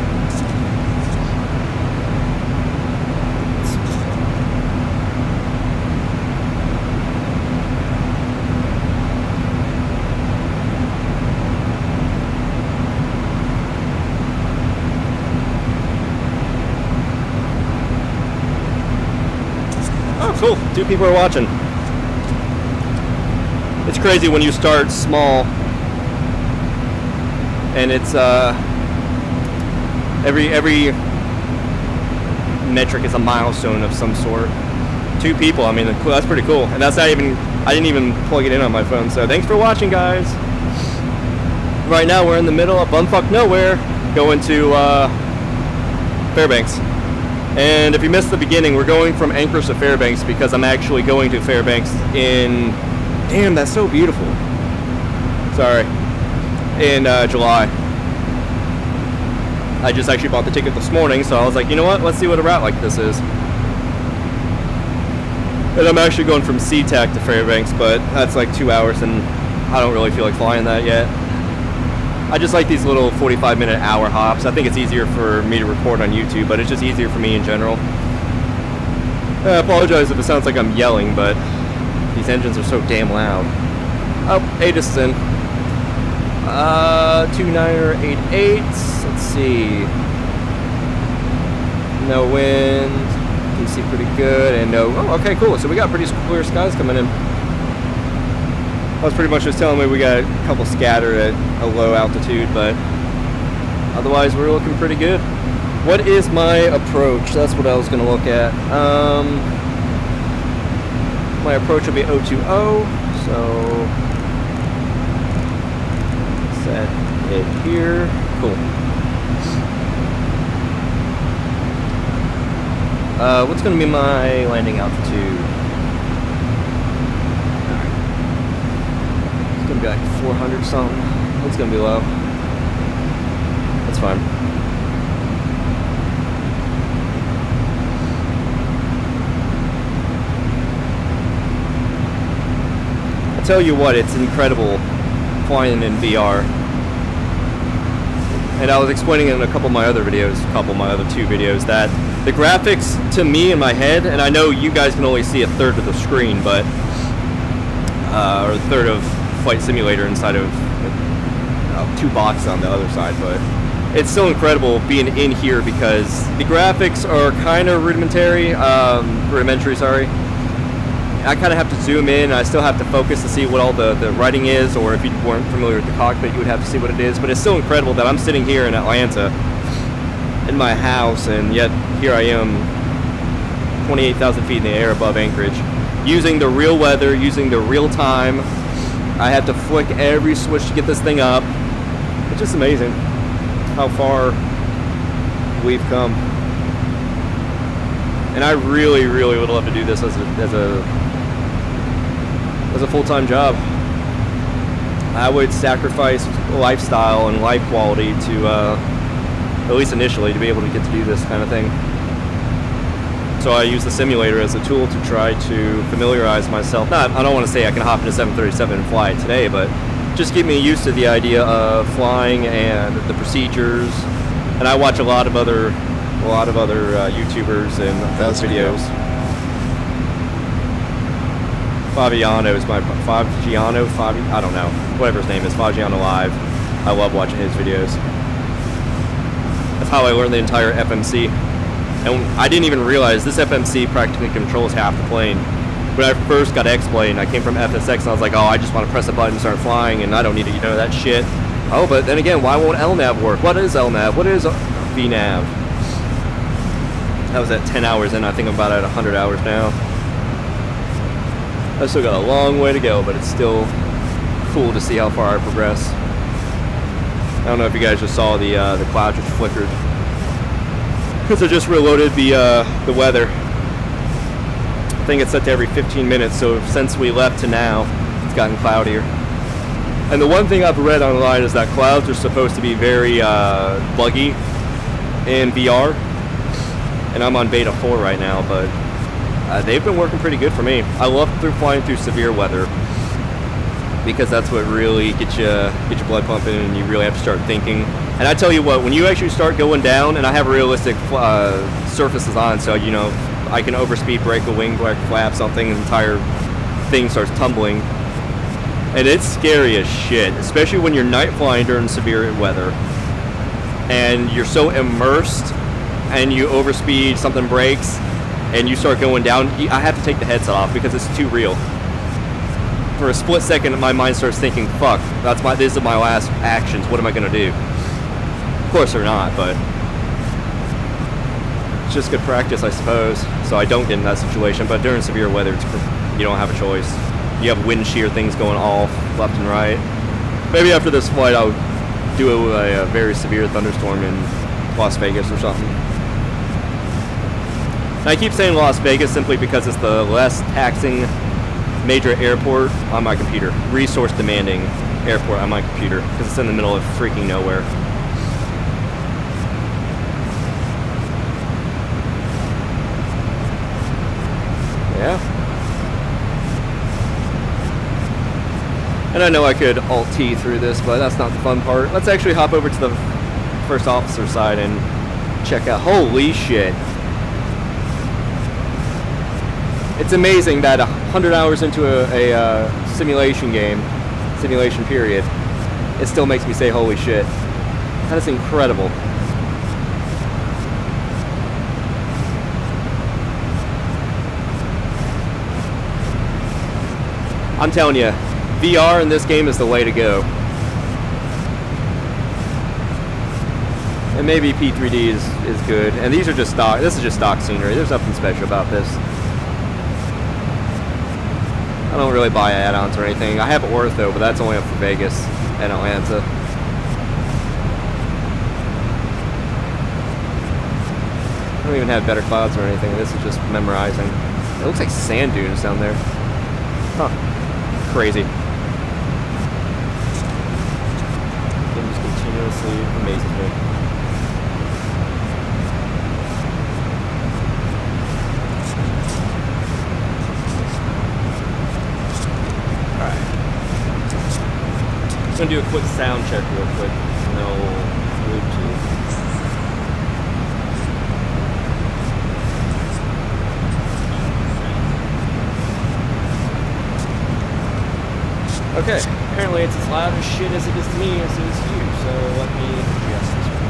Cool, 2 people are watching. It's crazy when you start small and it's every metric is a milestone of some sort. 2 people, I mean, that's pretty cool. And that's not even, I didn't even plug it in on my phone. So thanks for watching, guys. Right now we're in the middle of bumfuck nowhere, going to Fairbanks. And if you missed the beginning, we're going from Anchorage to Fairbanks because I'm actually going to Fairbanks in... damn, that's so beautiful. Sorry. In July. I just actually bought the ticket this morning, so I was like, you know what? Let's see what a route like this is. And I'm actually going from SeaTac to Fairbanks, but that's like 2 hours, and I don't really feel like flying that yet. I just like these little 45-minute hour hops. I think it's easier for me to record on YouTube, but it's just easier for me in general. I apologize if it sounds like I'm yelling, but these engines are so damn loud. Oh, ATIS is in. 2988. Let's see. No wind. Can see pretty good, and no. Oh, okay, cool. So we got pretty clear skies coming in. I was pretty much just telling me we got a couple scattered at a low altitude, but otherwise we're looking pretty good. What is my approach? That's what I was going to look at. My approach will be 020, so set it here. Cool. What's going to be my landing altitude? It's gonna be like 400 something. It's gonna be low. That's fine. I tell you what, it's incredible flying in VR. And I was explaining in a couple of my other videos, 2 videos, that the graphics to me in my head, and I know you guys can only see a third of the screen, but or a third of Flight Simulator inside of 2 boxes on the other side, but it's still incredible being in here because the graphics are kind of rudimentary, sorry. I kind of have to zoom in, I still have to focus to see what all the writing is, or if you weren't familiar with the cockpit, you would have to see what it is, but it's still incredible that I'm sitting here in Atlanta, in my house, and yet here I am, 28,000 feet in the air above Anchorage, using the real weather, using the real time. I had to flick every switch to get this thing up. It's just amazing how far we've come. And I really, really would love to do this as a full-time job. I would sacrifice lifestyle and life quality to, at least initially, to be able to get to do this kind of thing. So I use the simulator as a tool to try to familiarize myself. I don't want to say I can hop into 737 and fly it today, but just get me used to the idea of flying and the procedures. And I watch a lot of other YouTubers and That's videos. Fabiano is my I don't know, whatever his name is, Fabiano Live. I love watching his videos. That's how I learned the entire FMC. And I didn't even realize this FMC practically controls half the plane. When I first got XPlane, I came from FSX and I was like, oh, I just want to press a button and start flying and I don't need to know that shit. Oh, but then again, why won't LNAV work? What is LNAV? What is VNAV? That was at 10 hours in. I think I'm about at 100 hours now. I still got a long way to go, but it's still cool to see how far I progress. I don't know if you guys just saw the cloud just flickered. Because I just reloaded the weather. I think it's set to every 15 minutes, so since we left to now, it's gotten cloudier. And the one thing I've read online is that clouds are supposed to be very buggy in VR. And I'm on beta 4 right now, but they've been working pretty good for me. I love flying through severe weather because that's what really gets your blood pumping and you really have to start thinking. And I tell you what, when you actually start going down, and I have realistic surfaces on, so you know, I can overspeed, break a wing, break a flap, something, the entire thing starts tumbling. And it's scary as shit, especially when you're night flying during severe weather. And you're so immersed, and you overspeed, something breaks, and you start going down. I have to take the headset off because it's too real. For a split second, my mind starts thinking, fuck, this is my last actions, what am I gonna do? Of course they're not, but it's just good practice, I suppose, so I don't get in that situation. But during severe weather, you don't have a choice. You have wind shear things going off left and right. Maybe after this flight I'll do a very severe thunderstorm in Las Vegas or something. And I keep saying Las Vegas simply because it's the less taxing major airport on my computer. Resource demanding airport on my computer because it's in the middle of freaking nowhere. Yeah. And I know I could Alt-T through this, but that's not the fun part. Let's actually hop over to the first officer side and check out. Holy shit. It's amazing that 100 hours into a simulation game, simulation period, it still makes me say holy shit. That is incredible. I'm telling you, VR in this game is the way to go. And maybe P3D is good. And these are just stock. This is just stock scenery. There's nothing special about this. I don't really buy add-ons or anything. I have Ortho, but that's only up for Vegas and Atlanta. I don't even have better clouds or anything. This is just memorizing. It looks like sand dunes down there. Huh. Crazy. Game just continuously amazes me. Alright. I'm gonna do a quick sound check real quick. No Bluetooth. Okay, apparently it's as loud as shit as it is to me as it is to you, so let me adjust this one.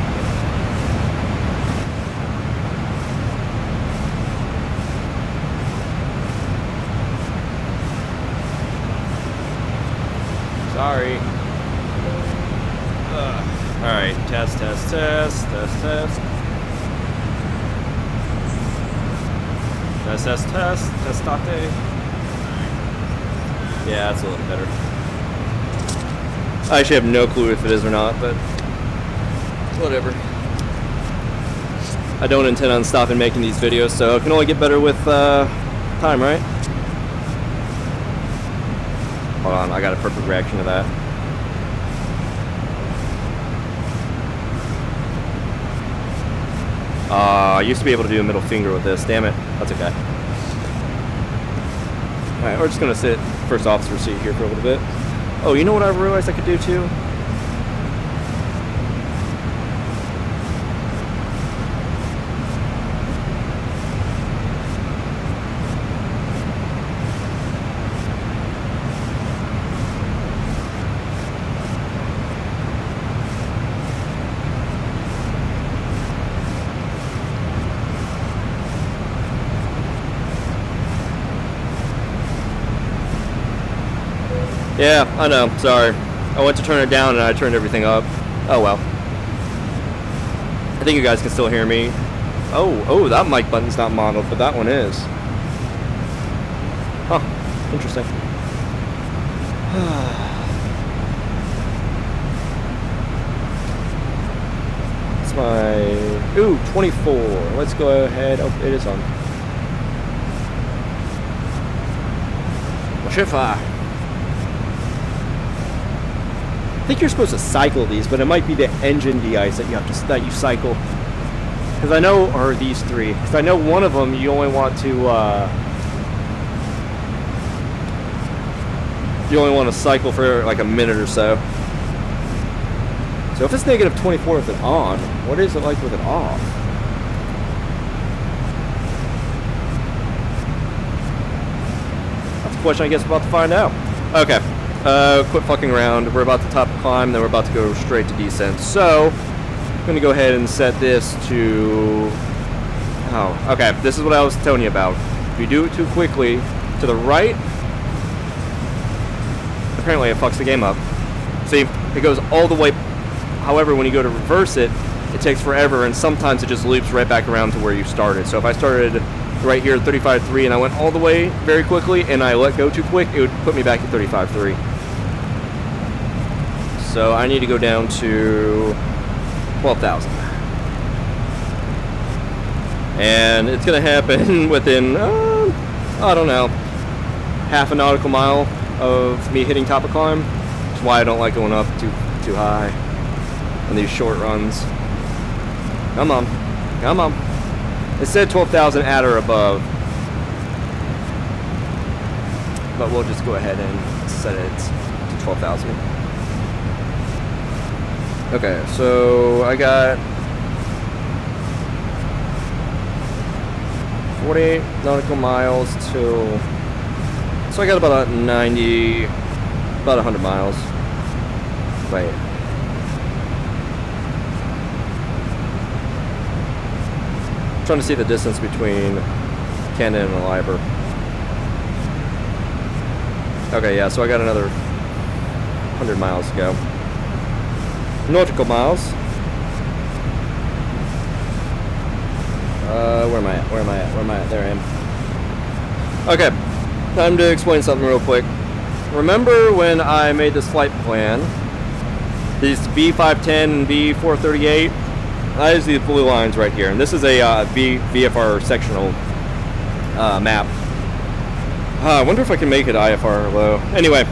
Sorry. Alright, test. Testate. Yeah, that's a little better. I actually have no clue if it is or not, but whatever. I don't intend on stopping making these videos, so it can only get better with time, right? Hold on, I got a perfect reaction to that. I used to be able to do a middle finger with this. Damn it. That's okay. Alright, we're just gonna sit first officer seat here for a little bit. Oh, you know what I realized I could do too? Yeah, I know. Sorry. I went to turn it down and I turned everything up. Oh well. I think you guys can still hear me. Oh, that mic button's not modeled, but that one is. Huh. Interesting. It's my... Ooh, 24. Let's go ahead. Oh, it is on. Shifa. I think you're supposed to cycle these, but it might be the engine de-ice that you cycle. Because I know, or these three. Because I know one of them you only want to cycle for like a minute or so. So if it's negative 24 with it on, what is it like with it off? That's a question I guess we're about to find out. Okay. Quit fucking around. We're about to top a climb, then we're about to go straight to descent. So, I'm going to go ahead and set this to... Oh, okay. This is what I was telling you about. If you do it too quickly, to the right, apparently it fucks the game up. See, it goes all the way... However, when you go to reverse it, it takes forever, and sometimes it just loops right back around to where you started. So if I started right here at 35.3 and I went all the way very quickly and I let go too quick, it would put me back at 35.3. So I need to go down to 12,000. And it's going to happen within, I don't know, half a nautical mile of me hitting top of climb. That's why I don't like going up too high on these short runs. Come on. Come on. It said 12,000 at or above. But we'll just go ahead and set it to 12,000. Okay, so I got 48 nautical miles till... So I got about 90... About 100 miles. Wait. I'm trying to see the distance between Cannon and Liber. Okay, yeah, so I got another 100 miles to go. Nautical miles. Where am I at? Where am I at? Where am I at? There I am. Okay, time to explain something real quick. Remember when I made this flight plan? These V510 and V438? I use these blue lines right here, and this is a VFR sectional map. I wonder if I can make it IFR low. Anyway,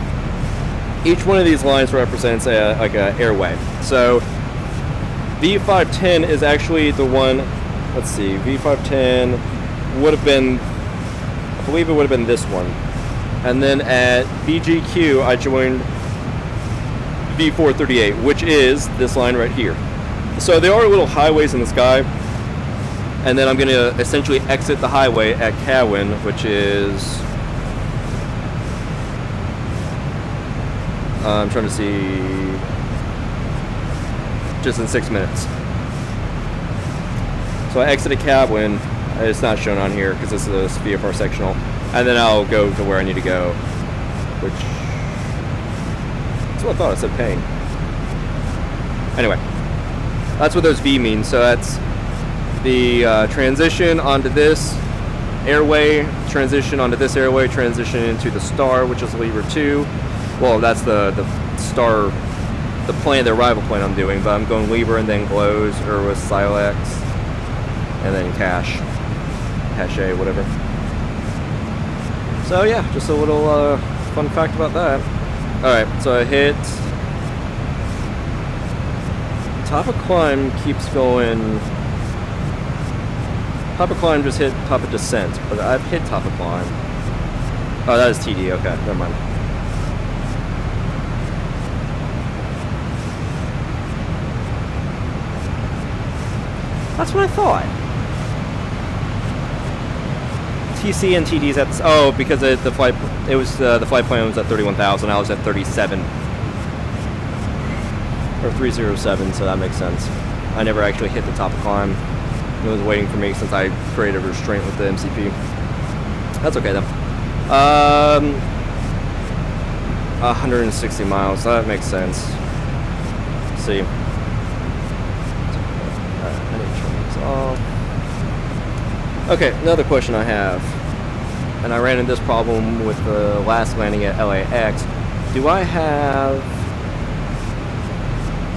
each one of these lines represents like an airway. So V510 is actually the one. Let's see, V510 would have been, I believe it would have been this one. And then at BGQ, I joined V438, which is this line right here. So there are little highways in the sky, and then I'm going to essentially exit the highway at Cowan, which is... I'm trying to see... just in 6 minutes. So I exited Cowan. It's not shown on here because this is a VFR sectional. And then I'll go to where I need to go, which... that's what I thought I said paying. Anyway. That's what those V mean. So that's the transition onto this airway, transition onto this airway, transition into the star, which is lever 2. Well, that's the star, the plane, the arrival plane I'm doing, but I'm going lever and then glows, Irwis, Silex, and then cache A, whatever. So yeah, just a little fun fact about that. Alright, so I hit... top of climb keeps going Top of climb just hit top of descent, but I've hit top of climb. Oh, that is TD. Okay, never mind. That's what I thought. TC and TD's at because the flight the flight plan was at 31,000. I was at 37 or 307, so that makes sense. I never actually hit the top of climb. It was waiting for me since I created a restraint with the MCP. That's okay though. 160 miles. That makes sense. Let's see. Alright, I need to turn this off. Okay, another question I have, and I ran into this problem with the last landing at LAX. Do I have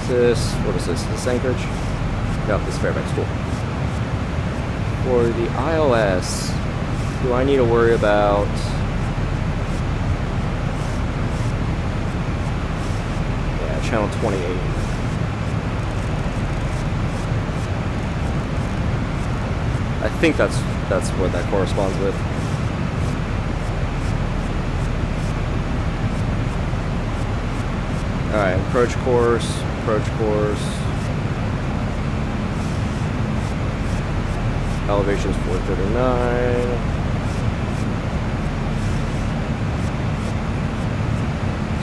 this? What is this? This Anchorage? No, this is Fairbanks. Cool. For the ILS, do I need to worry about? Yeah, channel 28. I think that's what that corresponds with. Alright, approach course. Elevation's 439.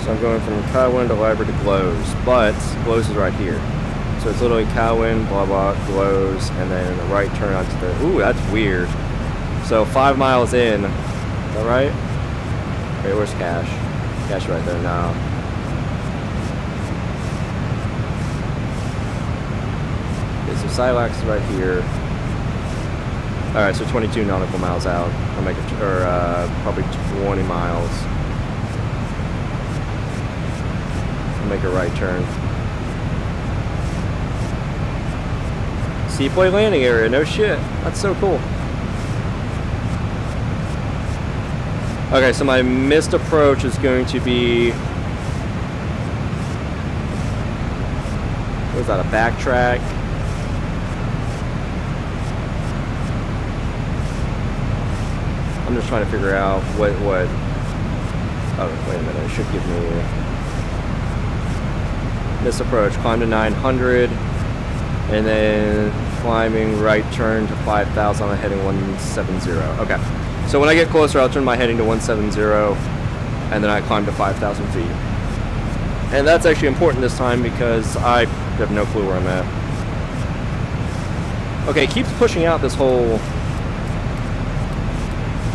So I'm going from Cowwind to Library to Glows, but Glows is right here. So it's literally Cowwind, blah blah, Glows, and then a right turn onto the... Ooh, that's weird. So 5 miles in. Is that right? Wait, where's Cash? Cash right there now. Okay, so Silax is right here. Alright, so 22 nautical miles out. I'll make it, probably 20 miles. I'll make a right turn. Seaplane landing area, no shit. That's so cool. Okay, so my missed approach is going to be... What is that, a backtrack? I'm just trying to figure out what... Oh, wait a minute, it should give me... Missed approach, climb to 900, and then climbing right turn to 5,000 on heading 170. Okay, so when I get closer, I'll turn my heading to 170, and then I climb to 5,000 feet. And that's actually important this time because I have no clue where I'm at. Okay, it keeps pushing out this whole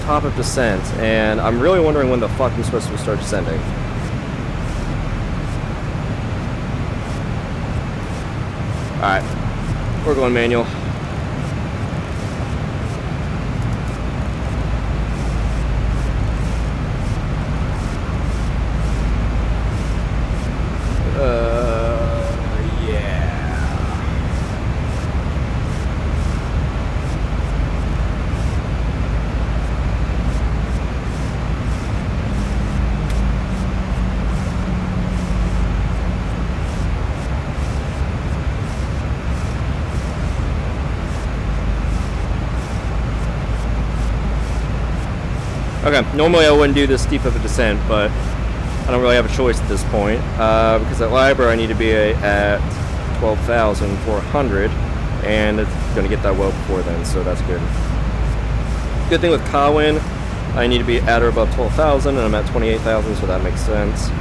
top of descent, and I'm really wondering when the fuck I'm supposed to start descending. Alright, we're going manual. Okay, normally I wouldn't do this steep of a descent, but I don't really have a choice at this point, because at Library I need to be at 12,400, and it's going to get that well before then, so that's good. Good thing with Cowwind, I need to be at or above 12,000, and I'm at 28,000, so that makes sense.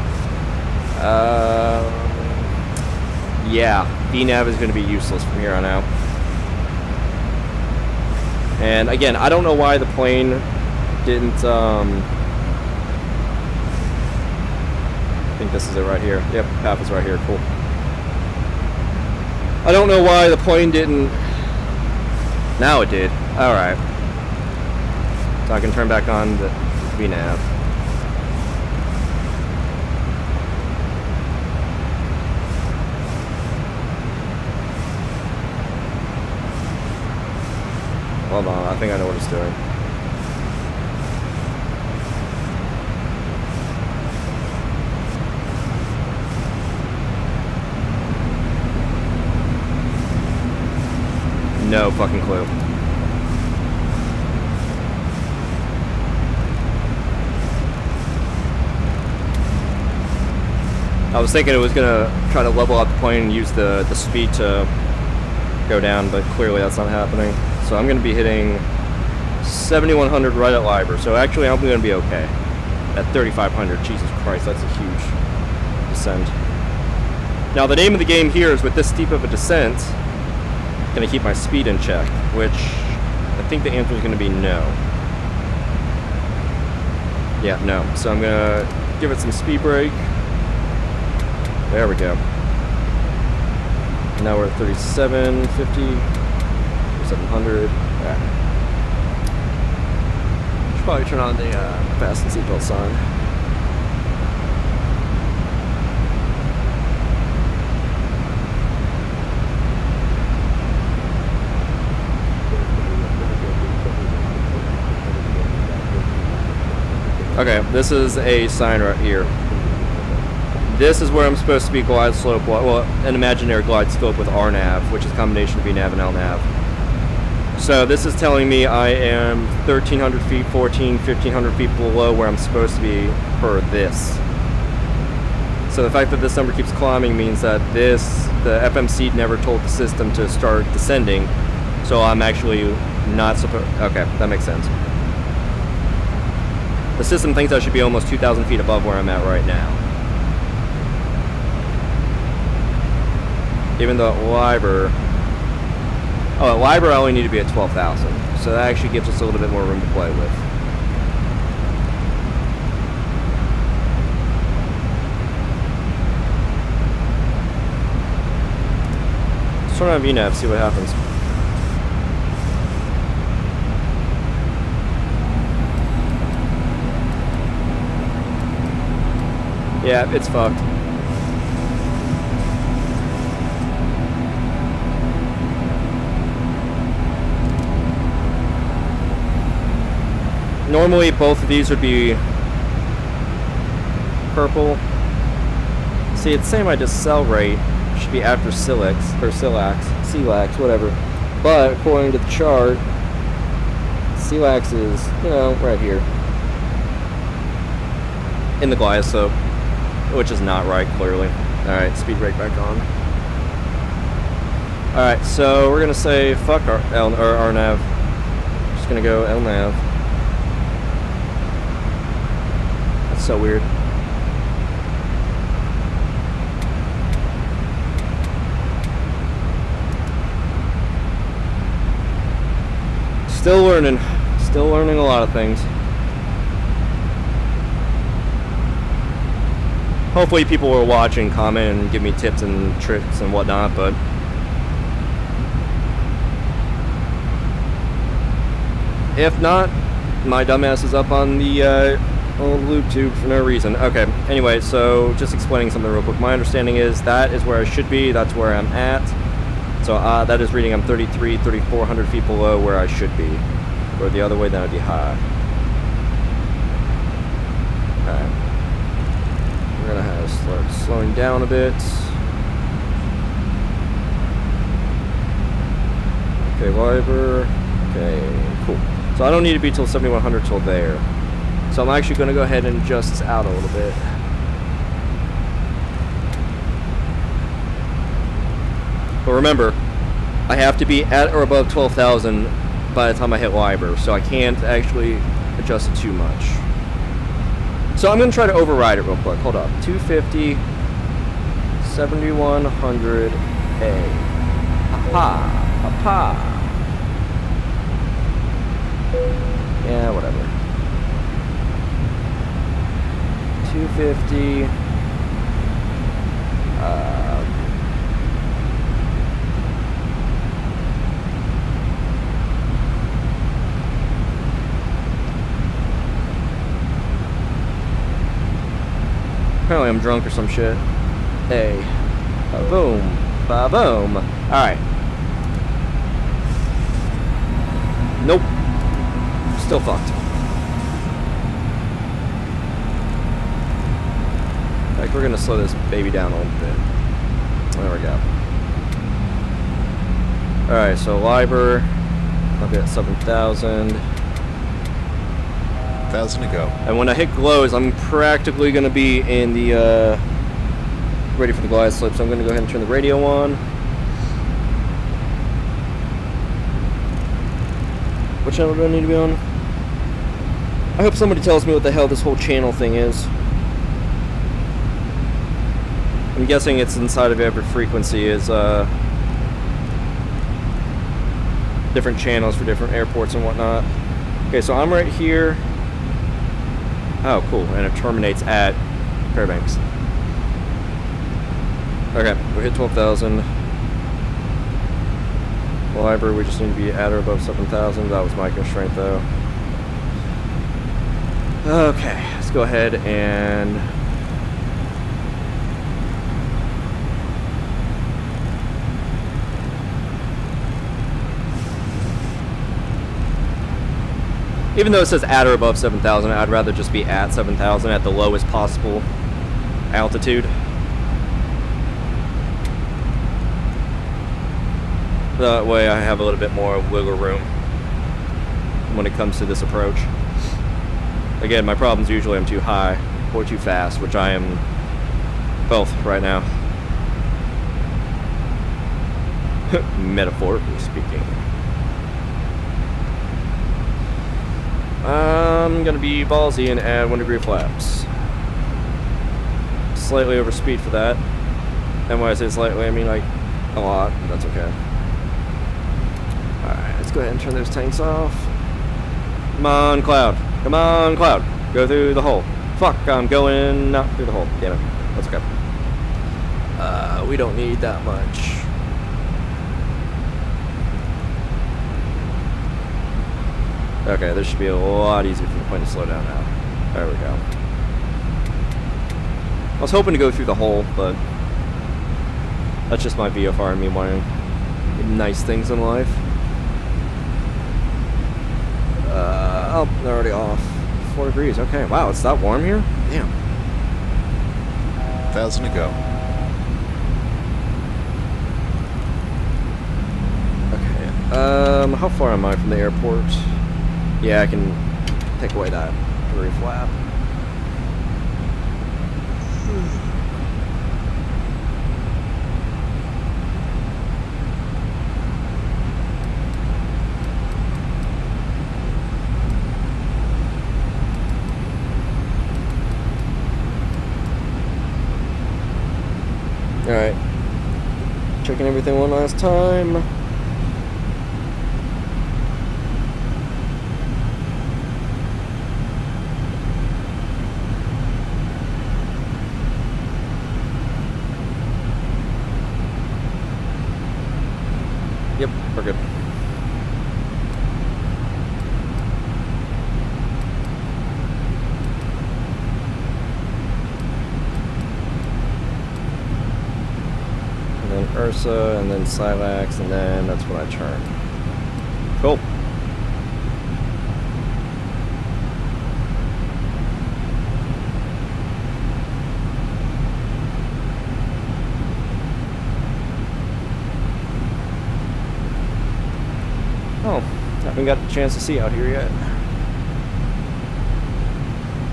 Yeah, VNav is going to be useless from here on out. And again, I don't know why the plane didn't, I think this is it right here. Yep, PAFA is right here, cool. I don't know why the plane didn't, now it did, alright. So I can turn back on the VNav. Hold on, I think I know what it's doing. No fucking clue. I was thinking it was gonna try to level out the plane and use the speed to go down, but clearly that's not happening. So I'm gonna be hitting 7,100 right at Liber. So actually I'm gonna be okay. At 3,500, Jesus Christ, that's a huge descent. Now the name of the game here is with this steep of a descent, gonna keep my speed in check, which I think the answer is gonna be no. Yeah, no. So I'm gonna give it some speed brake. There we go. Now we're at 3750, 3700. Yeah. Should probably turn on the fasten seatbelt sign. Okay, this is a sign right here. This is where I'm supposed to be glide slope, well, an imaginary glide slope with RNAV, which is a combination of VNAV and LNAV. So this is telling me I am 1,300 feet, 1,500 feet below where I'm supposed to be per this. So the fact that this number keeps climbing means that the FMC never told the system to start descending, so I'm actually not supposed, okay, that makes sense. The system thinks I should be almost 2,000 feet above where I'm at right now. Even though at Liber, at Liber I only need to be at 12,000, so that actually gives us a little bit more room to play with. Let's turn on VNAV, see what happens. Yeah, it's fucked. Normally both of these would be purple. See, it's saying my decelerate should be after Silex, or Silax, whatever. But according to the chart, Silax is, right here. In the glide slope, which is not right, clearly. Alright, speed brake back on. Alright, so we're gonna say fuck our RNAV. Just gonna go LNAV. That's so weird. Still learning a lot of things. Hopefully people will watch and comment and give me tips and tricks and whatnot, but if not, my dumbass is up on the old loop tube for no reason. Okay, anyway, so just explaining something real quick. My understanding is that is where I should be, that's where I'm at. So that is reading I'm 3,400 feet below where I should be. Or the other way, then I'd be high. Okay. We're gonna have to start slowing down a bit. Okay, Liber. Okay, cool. So I don't need to be till 7,100 till there. So I'm actually gonna go ahead and adjust this out a little bit. But remember, I have to be at or above 12,000 by the time I hit Liber, so I can't actually adjust it too much. So I'm going to try to override it real quick. Hold up. 250, 7,100A. Ha-ha. Ha-ha. Yeah, whatever. 250. Apparently I'm drunk or some shit. Hey. Ba-boom. Ba-boom. Alright. Nope. Still fucked. Like, we're gonna slow this baby down a little bit. There we go. Alright, so Liber. I'll be at 7,000. 1,000 to go. And when I hit glows, I'm practically going to be in the ready for the glide slope, so I'm going to go ahead and turn the radio on. What channel do I need to be on? I hope somebody tells me what the hell this whole channel thing is. I'm guessing it's inside of every frequency is different channels for different airports and whatnot. Okay, so I'm right here. Oh, cool, and it terminates at Fairbanks. Okay, we hit 12,000. Library, we just need to be at or above 7,000. That was my constraint, though. Okay, let's go ahead and even though it says at or above 7,000, I'd rather just be at 7,000 at the lowest possible altitude. That way I have a little bit more wiggle room when it comes to this approach. Again, my problem's usually I'm too high or too fast, which I am both right now. Metaphorically speaking. I'm gonna be ballsy and add 1 degree flaps. Slightly over speed for that. And when I say slightly, I mean like a lot, but that's okay. Alright, let's go ahead and turn those tanks off. Come on, Cloud. Come on, Cloud. Go through the hole. Fuck, I'm going not through the hole. Damn it. That's okay. We don't need that much. Okay, this should be a lot easier for the plane to slow down now. There we go. I was hoping to go through the hole, but that's just my VFR and me wanting nice things in life. Oh, they're already off. 4 degrees. Okay, wow, it's that warm here? Damn. 1,000 to go. Okay, how far am I from the airport? Yeah, I can take away that degree flap. Alright. Checking everything one last time. Yep, we're good. And then Ursa, and then Silax, and then that's when I turn. Cool. Oh, haven't got a chance to see out here yet.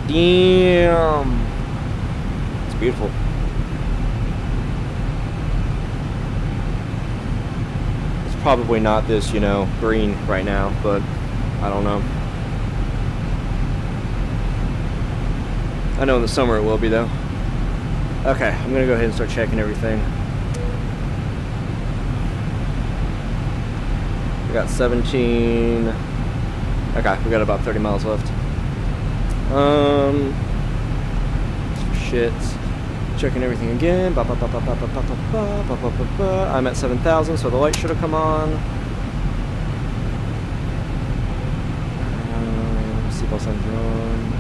Damn. It's beautiful. It's probably not this, you know, green right now, but I don't know. I know in the summer it will be though. Okay, I'm gonna go ahead and start checking everything. We got 17. Okay, we got about 30 miles left. Shit. Checking everything again. I'm at 7,000, so the light should have come on. Seatbelt signs are on.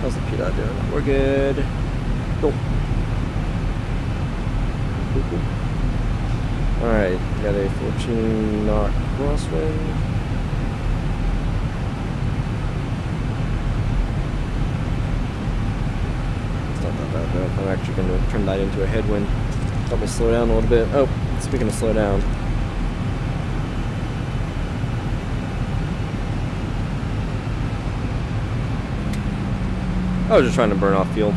How's the PDOT doing? We're good. Cool. Cool. Alright, got a 14 knot crosswind. It's not that bad though. I'm actually going to turn that into a headwind. Help me slow down a little bit. Oh, speaking of slow down. I was just trying to burn off fuel.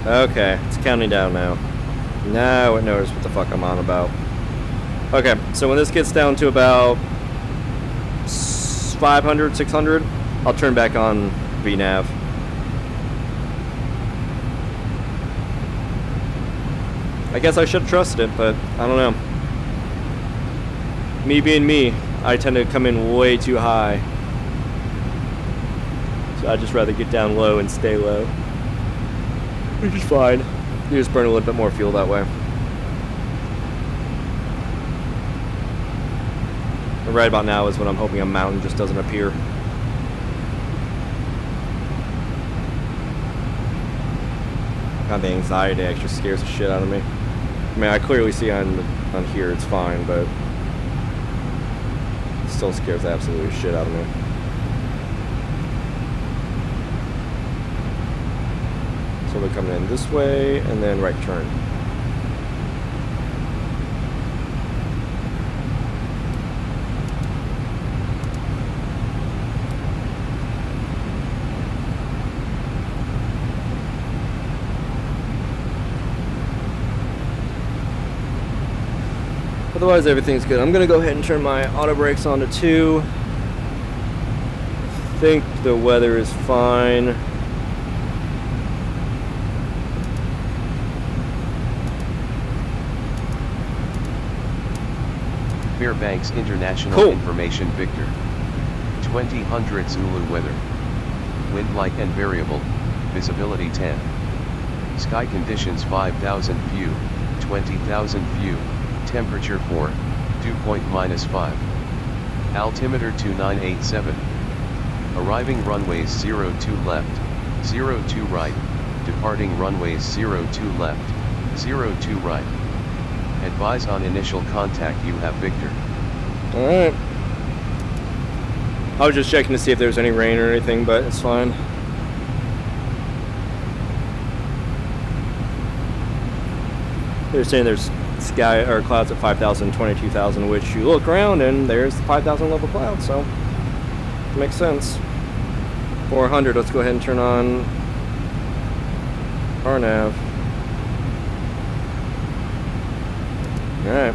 Okay, it's counting down now. Now it knows what the fuck I'm on about. Okay, so when this gets down to about 500, 600, I'll turn back on VNav. I guess I should have trusted it, but I don't know. Me being me, I tend to come in way too high. So I'd just rather get down low and stay low. Which is fine. You just burn a little bit more fuel that way. And right about now is when I'm hoping a mountain just doesn't appear. God, the anxiety actually scares the shit out of me. I mean, I clearly see on here it's fine, but it still scares the absolute shit out of me. So they're coming in this way, and then right turn. Otherwise, everything's good. I'm gonna go ahead and turn my auto brakes on to 2. I think the weather is fine. Fairbanks International Cool. Information Victor. 2000 Zulu weather. Wind light and variable. Visibility 10. Sky conditions 5,000 view, 20,000 view. Temperature 4, dew point -5. Altimeter 2987. Arriving runways 02 left, 02 right. Departing runways 02 left, 02 right. Advise on initial contact, you have Victor. Alright. I was just checking to see if there's any rain or anything, but it's fine. They're saying there's sky or clouds at 5,000, 22,000, which you look around and there's the 5,000 level cloud, so it makes sense. 400, let's go ahead and turn on our nav. Alright.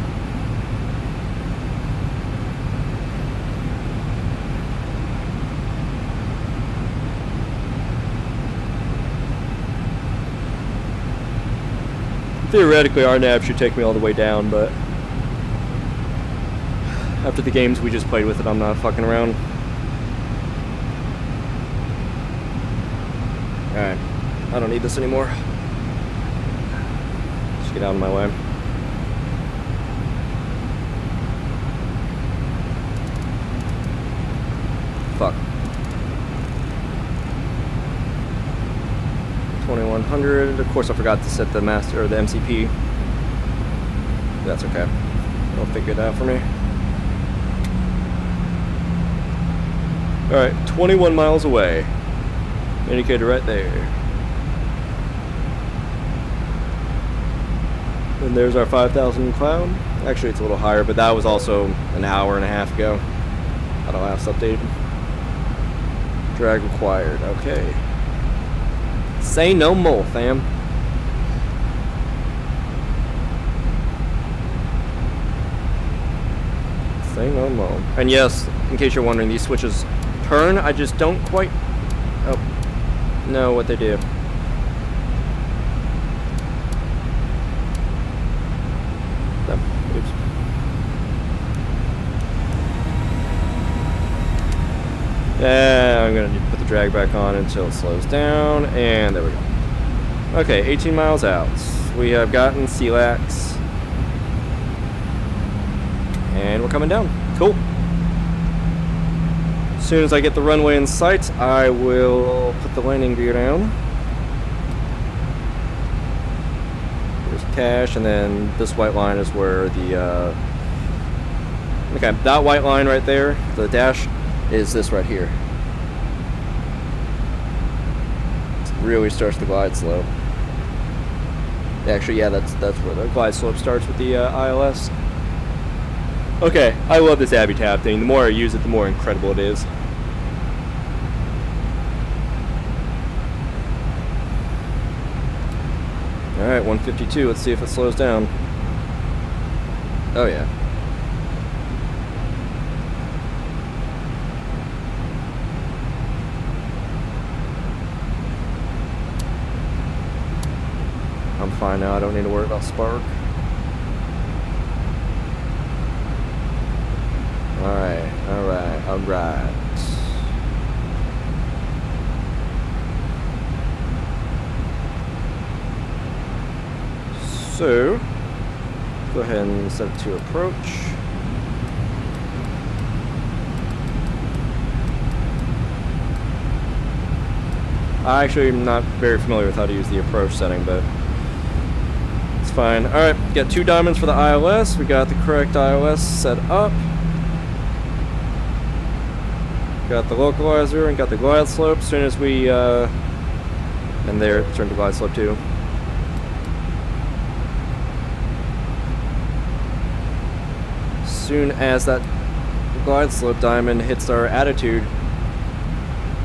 Theoretically, our nav should take me all the way down, but after the games we just played with it, I'm not fucking around. Alright, I don't need this anymore. Just get out of my way. Fuck. 2100. Of course, I forgot to set the master or the MCP. That's okay. They'll figure it out for me. All right, 21 miles away. Indicator right there. And there's our 5,000 cloud. Actually, it's a little higher, but that was also an hour and a half ago. Auto last updated. Drag required. Okay. Say no more, fam. Say no more. And yes, in case you're wondering, these switches turn. I just don't quite know what they do. Oh, oops. I'm gonna need to put the drag back on until it slows down, and there we go. Okay, 18 miles out. We have gotten CLAX, and we're coming down. Cool. As soon as I get the runway in sight, I will put the landing gear down. There's cache, and then this white line is where the okay, that white line right there, the dash, is this right here. It really starts the glide slope. Actually, yeah, that's where the glide slope starts with the ILS. Okay, I love this Abby tab thing. The more I use it, the more incredible it is. Alright, 152. Let's see if it slows down. Oh, yeah. I'm fine now. I don't need to worry about spark. Alright, alright, alright. So, go ahead and set it to approach. I actually am not very familiar with how to use the approach setting, but it's fine. Alright, got 2 diamonds for the ILS. We got the correct ILS set up. Got the localizer and got the glide slope. As soon as we, and there, turn to glide slope too. Soon as that glide slope diamond hits our attitude,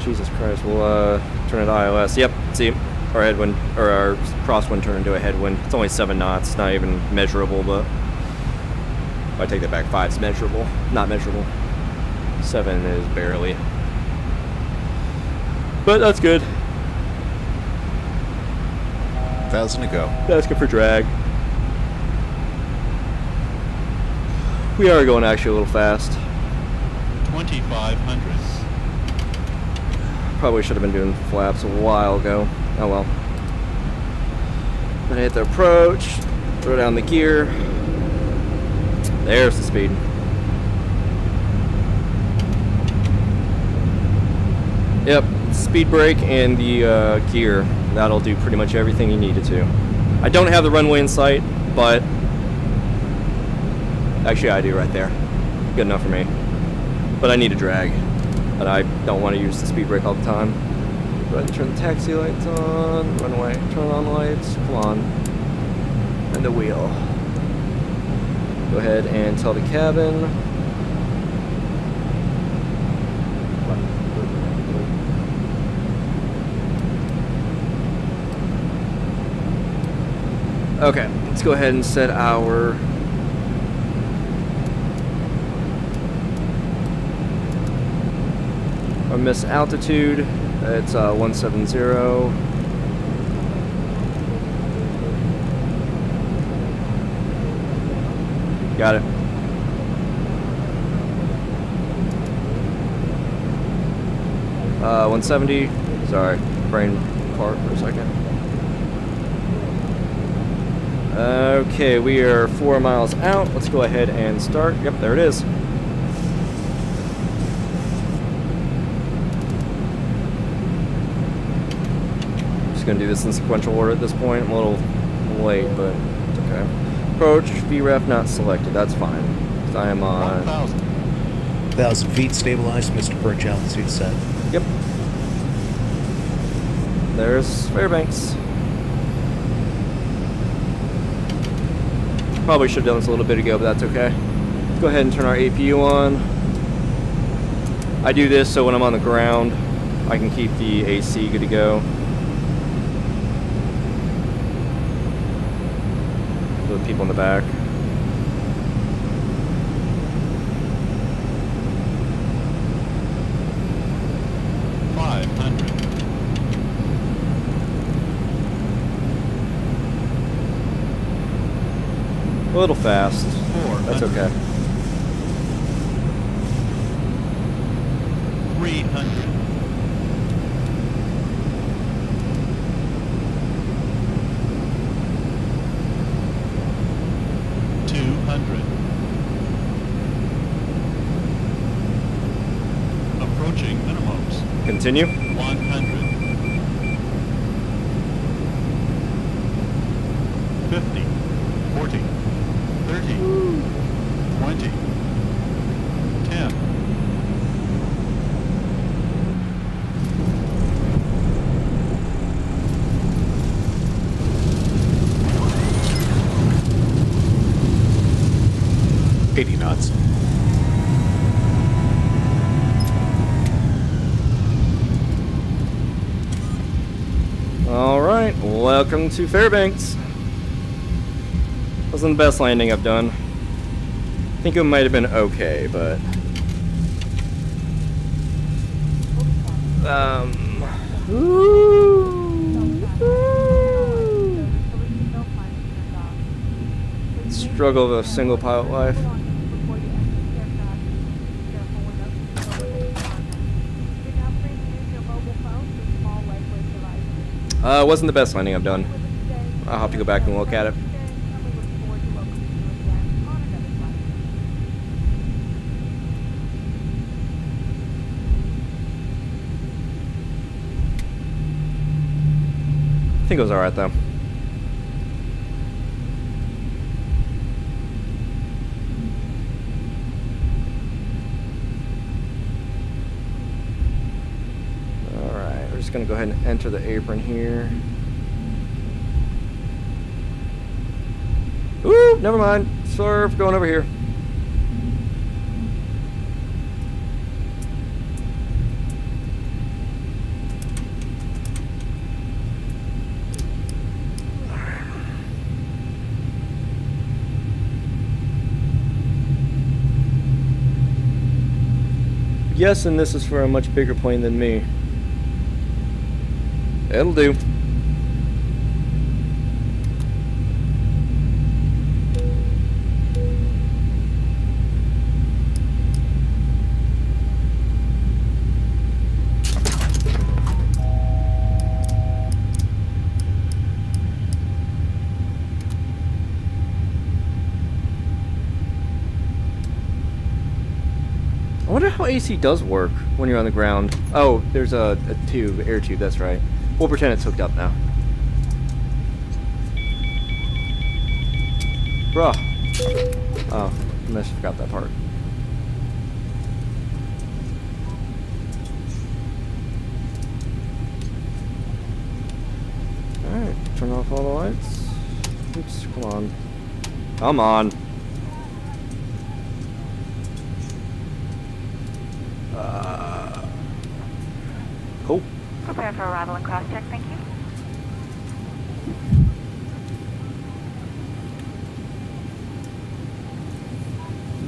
Jesus Christ, we'll turn it to ILS. Yep, see, our headwind, or our crosswind turned into a headwind. It's only 7 knots, it's not even measurable, but I take that back, 5's measurable, not measurable. 7 is barely. But that's good. 1,000 to go. That's good for drag. We are going actually a little fast. 2,500. Probably should have been doing flaps a while ago. Oh well. Gonna hit the approach, throw down the gear. There's the speed. Yep, speed brake and the gear. That'll do pretty much everything you need it to. I don't have the runway in sight, but actually I do right there. Good enough for me. But I need a drag. And I don't want to use the speed brake all the time. Go ahead and turn the taxi lights on. Runway, turn on lights. Come on. And the wheel. Go ahead and tell the cabin. Okay, let's go ahead and set our miss altitude. It's 170. Got it. Uh, 170. Sorry, brain fart for a second. Okay, we are 4 miles out. Let's go ahead and start. Yep, there it is. Just gonna do this in sequential order at this point. I'm a little late, but it's okay. Approach, VREF not selected. That's fine. 'Cause I am on 1,000. 1,000 feet stabilized, Mr. Perch, altitude set. Yep. There's Fairbanks. Probably should have done this a little bit ago, but that's okay. Go ahead and turn our APU on. I do this so when I'm on the ground, I can keep the AC good to go. For the people in the back. A little fast. That's okay. 300. 200. Approaching minimums. Continue. 100. 50. 40. 30, 20, 10. $80 knots. All right, welcome to Fairbanks. Wasn't the best landing I've done. I think it might have been okay, but struggle of a single pilot life. Wasn't the best landing I've done. I'll have to go back and look at it. I think it was alright though. Alright, we're just gonna go ahead and enter the apron here. Ooh, never mind. Swerve, going over here. Yes, and this is for a much bigger plane than me. It'll do. I wonder how AC does work when you're on the ground. Oh, there's a tube, air tube, that's right. We'll pretend it's hooked up now. Bruh. Oh, I must have forgot that part. Alright, turn off all the lights. Oops, come on. Come on. Cool. Prepare for arrival and cross-check, thank you.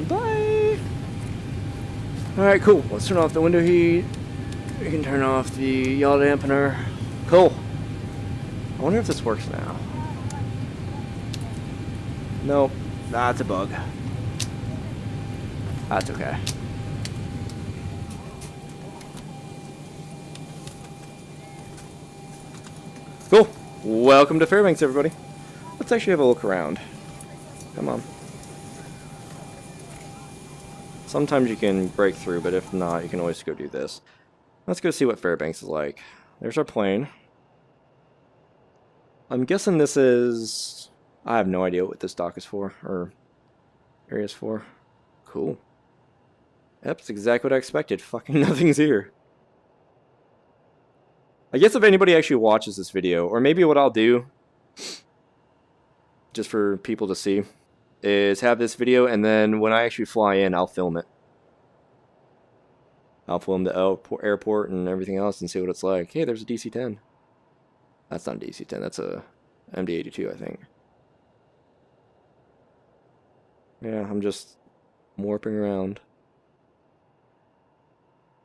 Bye! Alright, cool. Let's turn off the window heat. We can turn off the yaw dampener. Cool. I wonder if this works now. Nope. That's a bug. That's okay. Cool. Welcome to Fairbanks, everybody. Let's actually have a look around. Come on. Sometimes you can break through, but if not, you can always go do this. Let's go see what Fairbanks is like. There's our plane. I'm guessing this is... I have no idea what this dock is for, or area is for. Cool. Yep, that's exactly what I expected. Fucking nothing's here. I guess if anybody actually watches this video, or maybe what I'll do, just for people to see, is have this video, and then when I actually fly in, I'll film it. I'll film the airport and everything else and see what it's like. Hey, there's a DC-10. That's not a DC-10, that's a MD-82, I think. Yeah, I'm just warping around.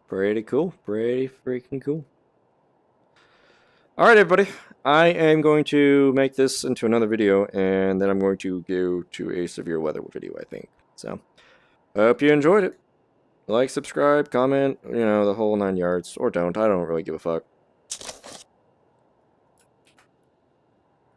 Pretty cool. Pretty freaking cool. Alright, everybody. I am going to make this into another video, and then I'm going to go to a severe weather video, I think. So, hope you enjoyed it. Like, subscribe, comment, you know, the whole 9 yards. Or don't. I don't really give a fuck.